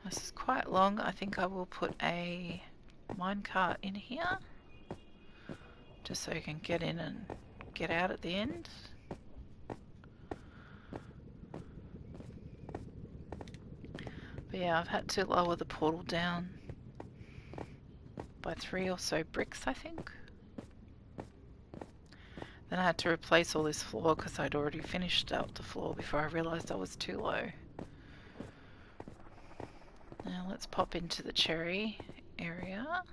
[SPEAKER 1] This is quite long. I think I will put a minecart in here, just so you can get in and get out at the end. But But yeah, I've had to lower the portal down by 3 or so bricks, I think. Then I had to replace all this floor because I'd already finished out the floor before I realised I was too low. Now let's pop into the cherry area.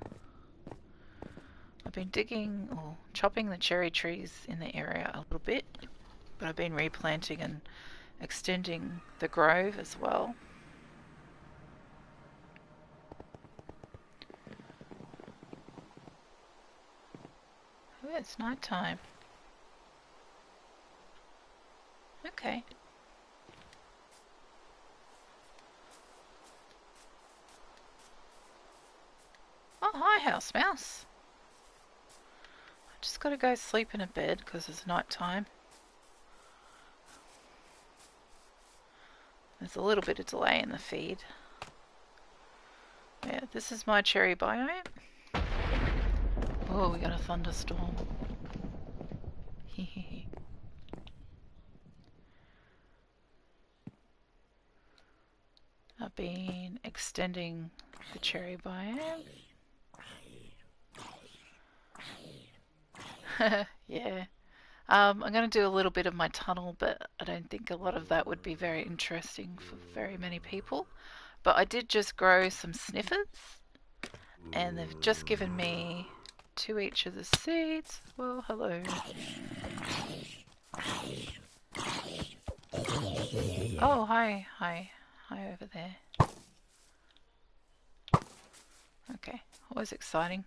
[SPEAKER 1] I've been digging or chopping the cherry trees in the area a little bit, but I've been replanting and extending the grove as well. Oh, it's night time. Okay. Oh, hi, house mouse. I just gotta go sleep in a bed because it's night time. There's a little bit of delay in the feed. Yeah, this is my cherry biome. Oh, we got a thunderstorm. Hehehe. I've been extending the cherry biome. Yeah. I'm going to do a little bit of my tunnel, but I don't think a lot of that would be very interesting for very many people. But I did just grow some sniffers, and they've just given me 2 each of the seeds. Well, hello. Oh, hi, hi, hi over there. Okay, always exciting.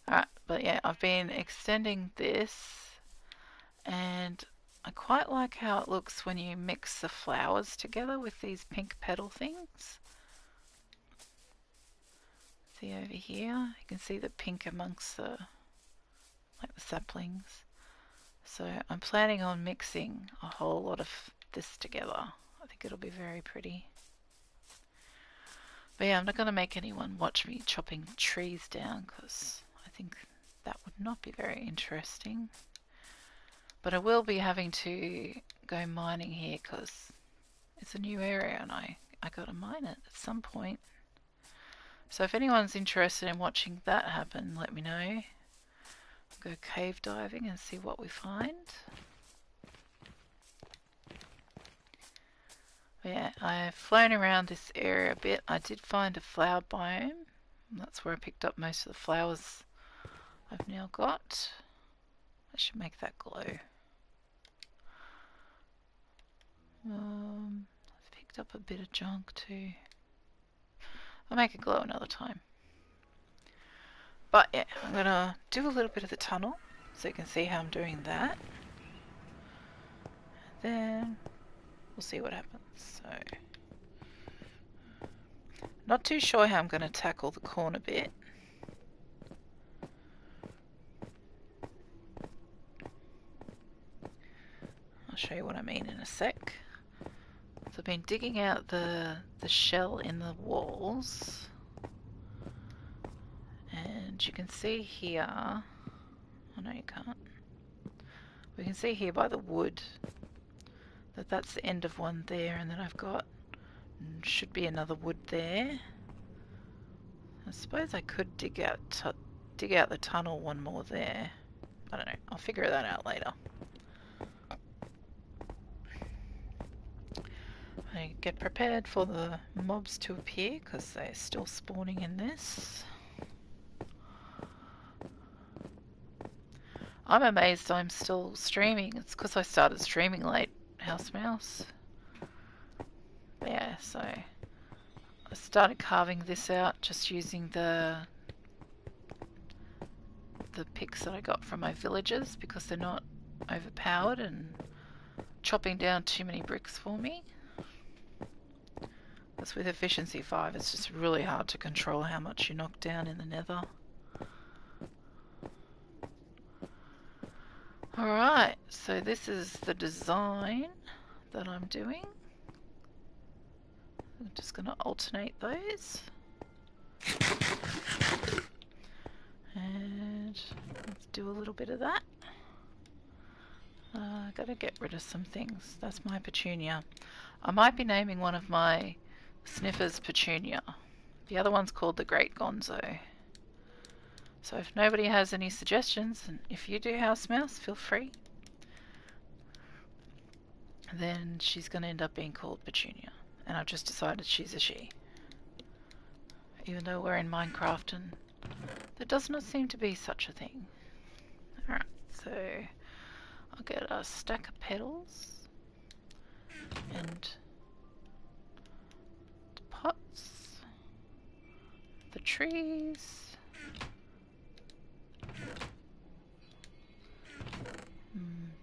[SPEAKER 1] Alright, but yeah, I've been extending this, and I quite like how it looks when you mix the flowers together with these pink petal things. See over here, you can see the pink amongst the saplings. So I'm planning on mixing a whole lot of this together. I think it'll be very pretty. But yeah, I'm not going to make anyone watch me chopping trees down because I think that would not be very interesting. But I will be having to go mining here because it's a new area and I got to mine it at some point. So if anyone's interested in watching that happen, let me know. Go cave diving and see what we find. But yeah, I've flown around this area a bit. I did find a flower biome. That's where I picked up most of the flowers I've now got. I should make that glow. I've picked up a bit of junk too. I'll make it glow another time. But yeah, I'm going to do a little bit of the tunnel so you can see how I'm doing that. Then we'll see what happens. So, not too sure how I'm going to tackle the corner bit. I'll show you what I mean in a sec. So I've been digging out the shell in the walls. And you can see here, oh no you can't, we can see here by the wood that that's the end of one there, and then I've got, should be another wood there. I suppose I could dig out the tunnel one more there. I don't know, I'll figure that out later. I get prepared for the mobs to appear because they're still spawning in this. I'm amazed I'm still streaming. It's because I started streaming late, house mouse. But yeah, so I started carving this out just using the picks that I got from my villagers because they're not overpowered and chopping down too many bricks for me. Because with efficiency 5 it's just really hard to control how much you knock down in the nether. Alright, so this is the design that I'm doing. I'm just going to alternate those. And let's do a little bit of that. gotta get rid of some things. That's my petunia. I might be naming one of my Sniffers petunia. The other one's called the Great Gonzo. So if nobody has any suggestions, and if you do house mouse, feel free. Then she's going to end up being called Petunia. And I've just decided she's a she. Even though we're in Minecraft and there does not seem to be such a thing. Alright, so I'll get a stack of petals and the pots, the trees.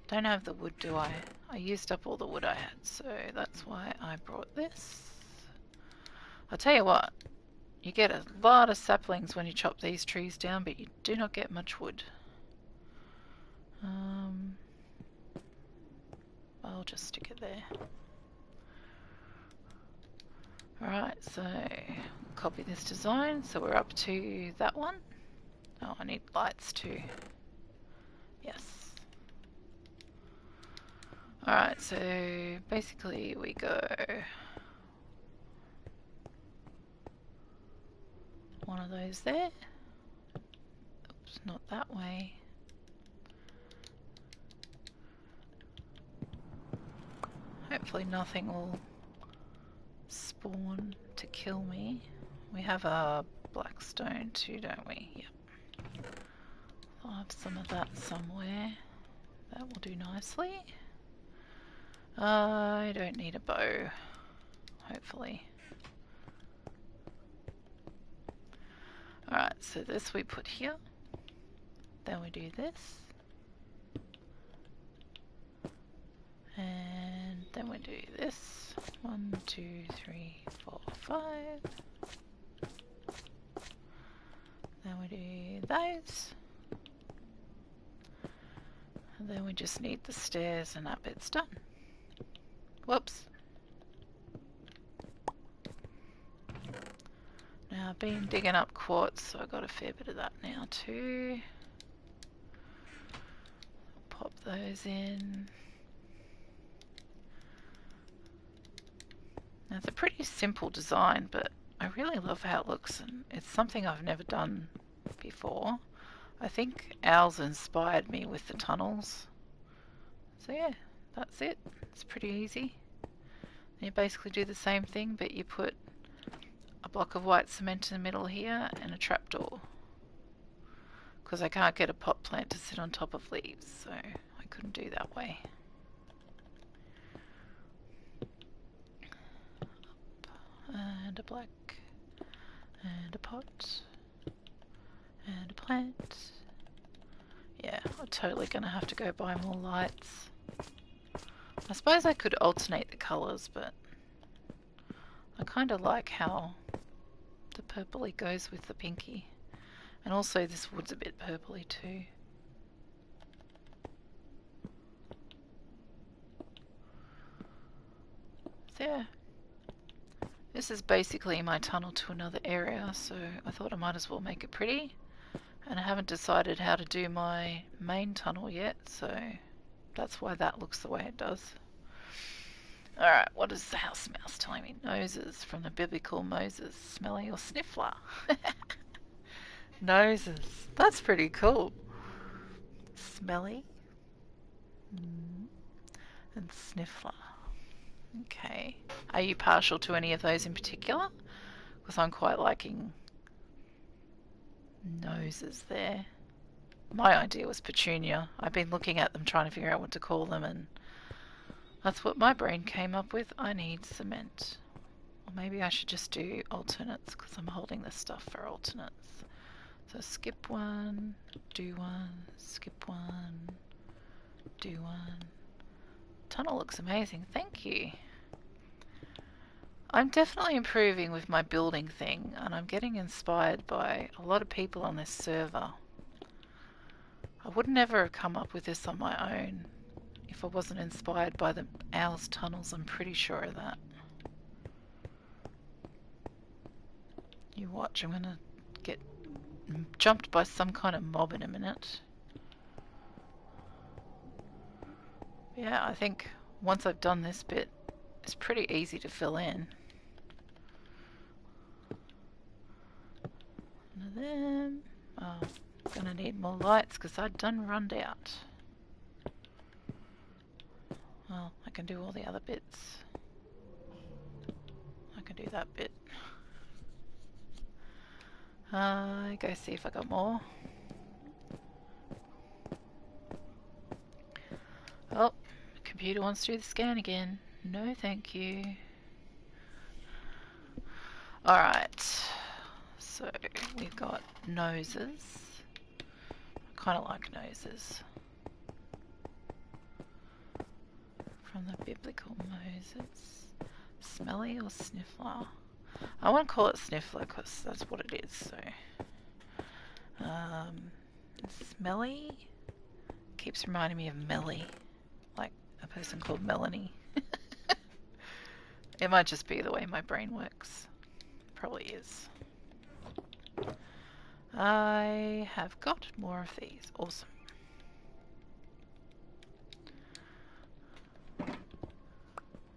[SPEAKER 1] Don't have the wood, do I? I used up all the wood I had, so that's why I brought this. I'll tell you what, you get a lot of saplings when you chop these trees down, but you do not get much wood. I'll just stick it there. Alright, so copy this design, so we're up to that one. Oh, I need lights too. Yes. Alright, so basically we go one of those there. Oops, not that way. Hopefully nothing will spawn to kill me. We have a black stone too, don't we? Yep. I'll have some of that somewhere. That will do nicely. I don't need a bow, hopefully. Alright, so this we put here. Then we do this. And then we do this. 1, 2, 3, 4, 5. Then we do those. And then we just need the stairs and that bit's done. Whoops. Now I've been digging up quartz, so I've got a fair bit of that now too. Pop those in. Now it's a pretty simple design, but I really love how it looks, and it's something I've never done before. I think owls inspired me with the tunnels. So yeah, that's it. It's pretty easy. You basically do the same thing, but you put a block of white cement in the middle here and a trapdoor. Because I can't get a pot plant to sit on top of leaves, so I couldn't do that way. And a black, and a pot, and a plant. Yeah, I'm totally going to have to go buy more lights. I suppose I could alternate the colours, but I kind of like how the purpley goes with the pinky. And also this wood's a bit purpley too. So yeah, this is basically my tunnel to another area, so I thought I might as well make it pretty. And I haven't decided how to do my main tunnel yet, so that's why that looks the way it does. Alright, what is the house mouse telling me? Noses from the biblical Moses. Smelly or sniffler? Noses. That's pretty cool. Smelly. And sniffler. Okay. Are you partial to any of those in particular? Because I'm quite liking noses there. My idea was petunia. I've been looking at them trying to figure out what to call them, and that's what my brain came up with. I need cement. Or maybe I should just do alternates because I'm holding this stuff for alternates. So skip one, do one, skip one, do one. Tunnel looks amazing. Thank you. I'm definitely improving with my building thing, and I'm getting inspired by a lot of people on this server. I would never have come up with this on my own if I wasn't inspired by the owl's tunnels. I'm pretty sure of that. You watch, I'm gonna get jumped by some kind of mob in a minute. Yeah, I think once I've done this bit, it's pretty easy to fill in. One of them. Oh, I'm gonna need more lights because I'd done run out. Well, I can do all the other bits. I can do that bit. Go see if I got more. Oh, computer wants to do the scan again. No, thank you. Alright, so we've got noses. I kind of like noses. From the biblical Moses. Smelly or sniffler? I want to call it sniffler because that's what it is, so. Smelly keeps reminding me of Melly, like a person called Melanie. It might just be the way my brain works. Probably is. I have got more of these. Awesome.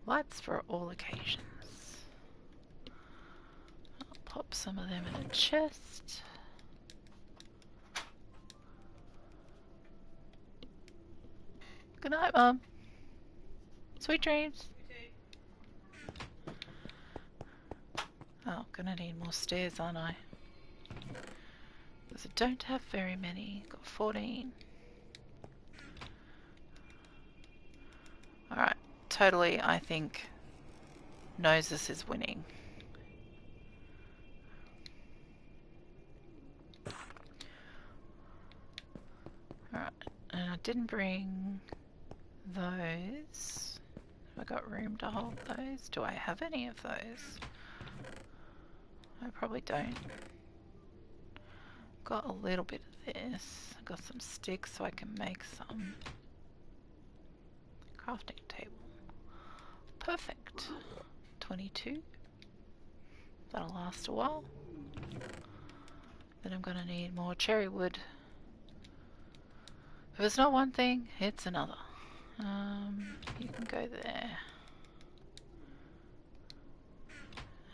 [SPEAKER 1] Lights for all occasions. I'll pop some of them in a chest. Good night, Mum. Sweet dreams. Oh, gonna need more stairs, aren't I? Because I don't have very many. Got 14. Alright, totally, I think Noses is winning. Alright, and I didn't bring those. Have I got room to hold those? Do I have any of those? I probably don't. Got a little bit of this. Got some sticks so I can make some crafting table. Perfect. 22. That'll last a while. Then I'm gonna need more cherry wood. If it's not one thing, it's another. You can go there.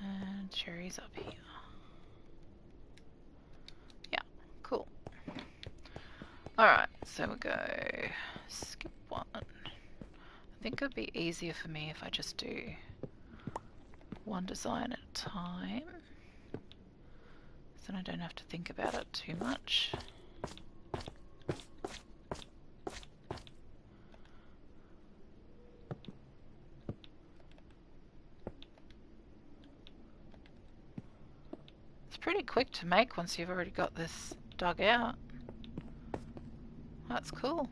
[SPEAKER 1] And cherries up here. Yeah, cool. Alright, so we'll go skip one. I think it'd be easier for me if I just do one design at a time. So then I don't have to think about it too much. It's pretty quick to make once you've already got this dug out. That's cool.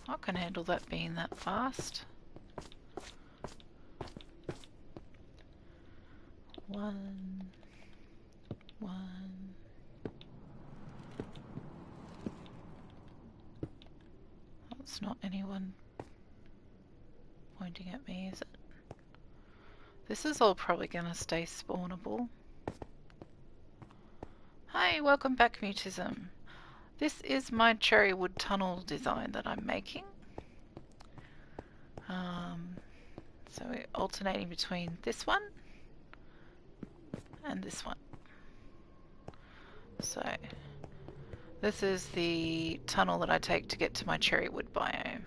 [SPEAKER 1] I can handle that being that fast. One. That's not anyone pointing at me, is it? This is all probably gonna stay spawnable. Hi, welcome back, Mutism. This is my cherry wood tunnel design that I'm making. So we're alternating between this one and this one. So this is the tunnel that I take to get to my cherry wood biome.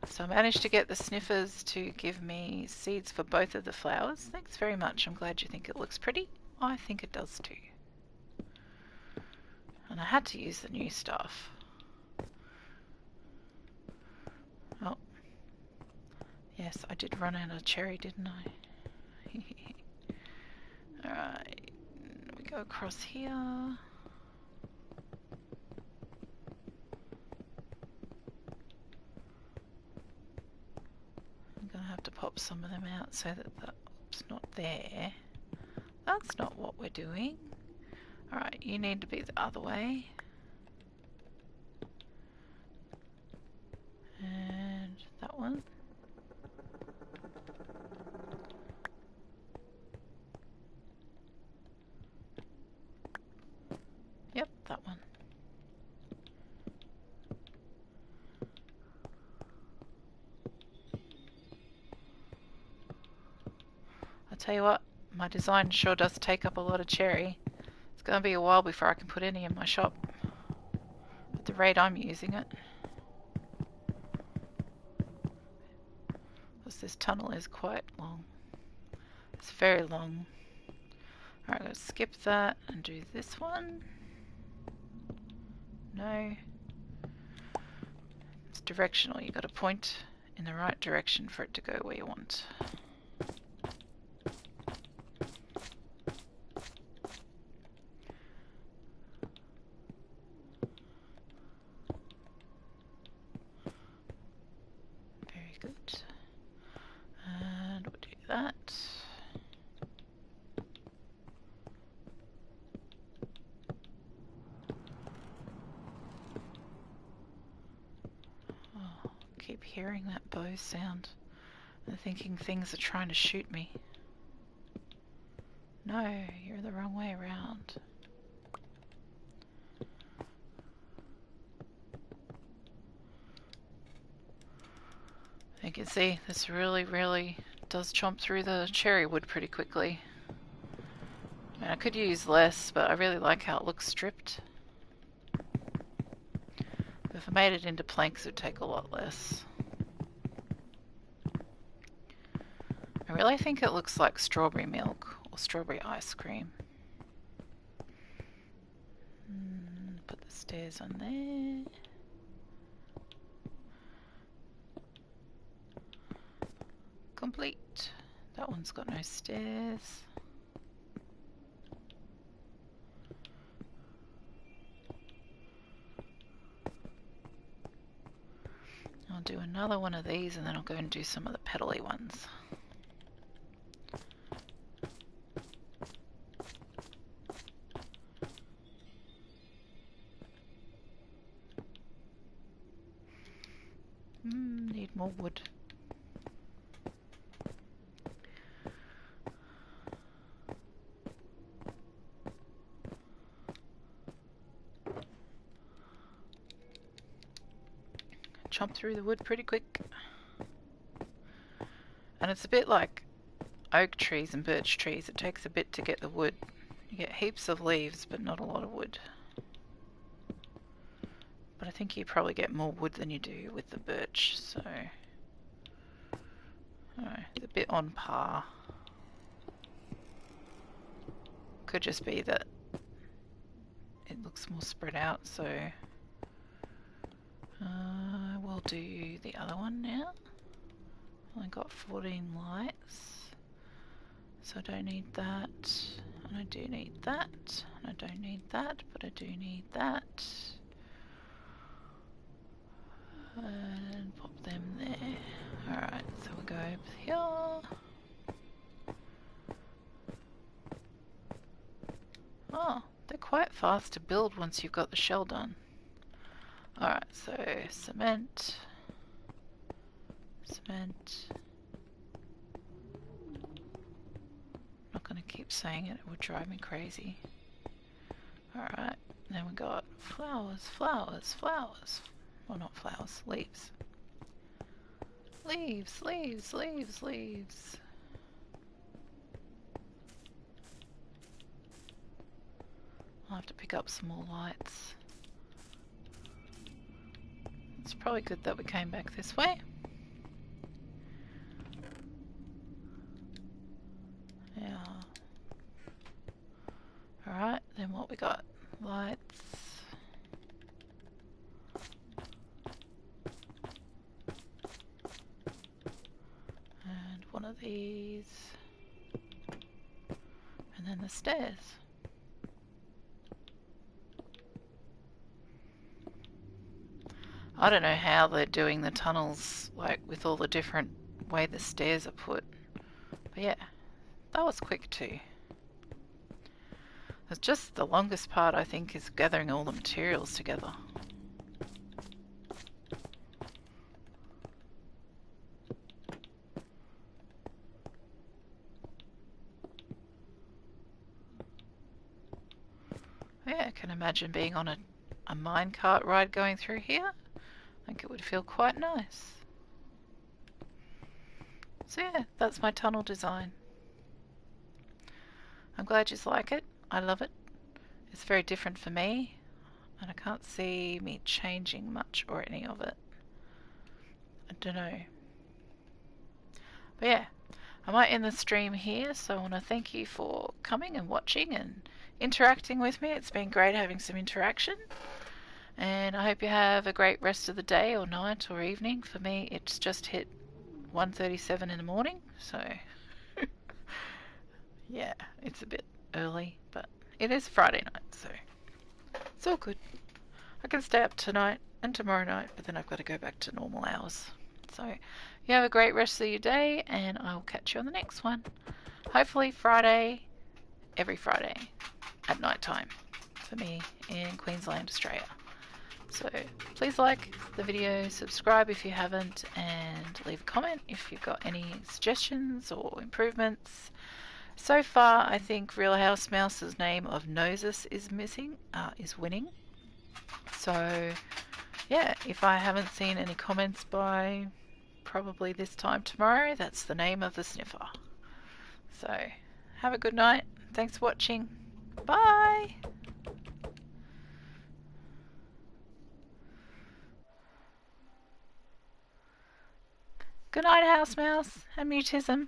[SPEAKER 1] So I managed to get the Sniffers to give me seeds for both of the flowers. Thanks very much. I'm glad you think it looks pretty. I think it does too. And I had to use the new stuff. Oh. Yes, I did run out of cherry, didn't I? Alright. We go across here. I'm gonna have to pop some of them out so that that's not there. That's not what we're doing. Alright, you need to be the other way. And that one. tell you what, my design sure does take up a lot of cherry. It's going to be a while before I can put any in my shop at the rate I'm using it. Because this tunnel is quite long. It's very long. Alright, I'm going to skip that and do this one. No. It's directional. You've got to point in the right direction for it to go where you want. Very good. And we'll do that. Oh, keep hearing that bow sound. I'm thinking things are trying to shoot me. No, you're the wrong way around. You can see this really does chomp through the cherry wood pretty quickly. I mean, I could use less, but I really like how it looks stripped. If I made it into planks, it would take a lot less. I really think it looks like strawberry milk or strawberry ice cream. Put the stairs on there. Complete. That one's got no stairs. I'll do another one of these and then I'll go and do some of the pedally ones. Need more wood. Chomp through the wood pretty quick. And it's a bit like oak trees and birch trees. It takes a bit to get the wood. You get heaps of leaves but not a lot of wood. But I think you probably get more wood than you do with the birch, so it's a bit on par. Could just be that it looks more spread out, so we'll do the other one now. I got 14 lights, so I don't need that, and I do need that, and I don't need that, but I do need that. And pop them there. Alright, so we'll go over here. Oh, they're quite fast to build once you've got the shell done. Alright, so cement. Cement. I'm not going to keep saying it, it would drive me crazy. Alright, then we got flowers, flowers, flowers. Well, not flowers, leaves. Leaves, leaves, leaves, leaves. I'll have to pick up some more lights. It's probably good that we came back this way. Yeah. Alright, then what we got? Lights. And one of these. And then the stairs. I don't know how they're doing the tunnels, like with all the different way the stairs are put. But yeah, that was quick too. It's just the longest part, I think, is gathering all the materials together. Yeah, I can imagine being on a minecart ride going through here. I think it would feel quite nice. So yeah, that's my tunnel design. I'm glad you like it. I love it. It's very different for me, and I can't see me changing much or any of it. I don't know. But yeah, I might end the stream here, so I want to thank you for coming and watching and interacting with me. It's been great having some interaction, and I hope you have a great rest of the day or night or evening. For me, it's just hit 1:37 in the morning, so yeah, it's a bit early, but it is Friday night, so it's all good. I can stay up tonight and tomorrow night, but then I've got to go back to normal hours. So you have a great rest of your day, and I'll catch you on the next one. Hopefully Friday, every Friday at night time for me in Queensland, Australia. So please like the video, subscribe if you haven't, and leave a comment if you've got any suggestions or improvements. So far, I think Real House Mouse's name of Noses is winning. So yeah, if I haven't seen any comments by probably this time tomorrow, that's the name of the sniffer. So have a good night. Thanks for watching. Bye. Good night, House Mouse and Mutism.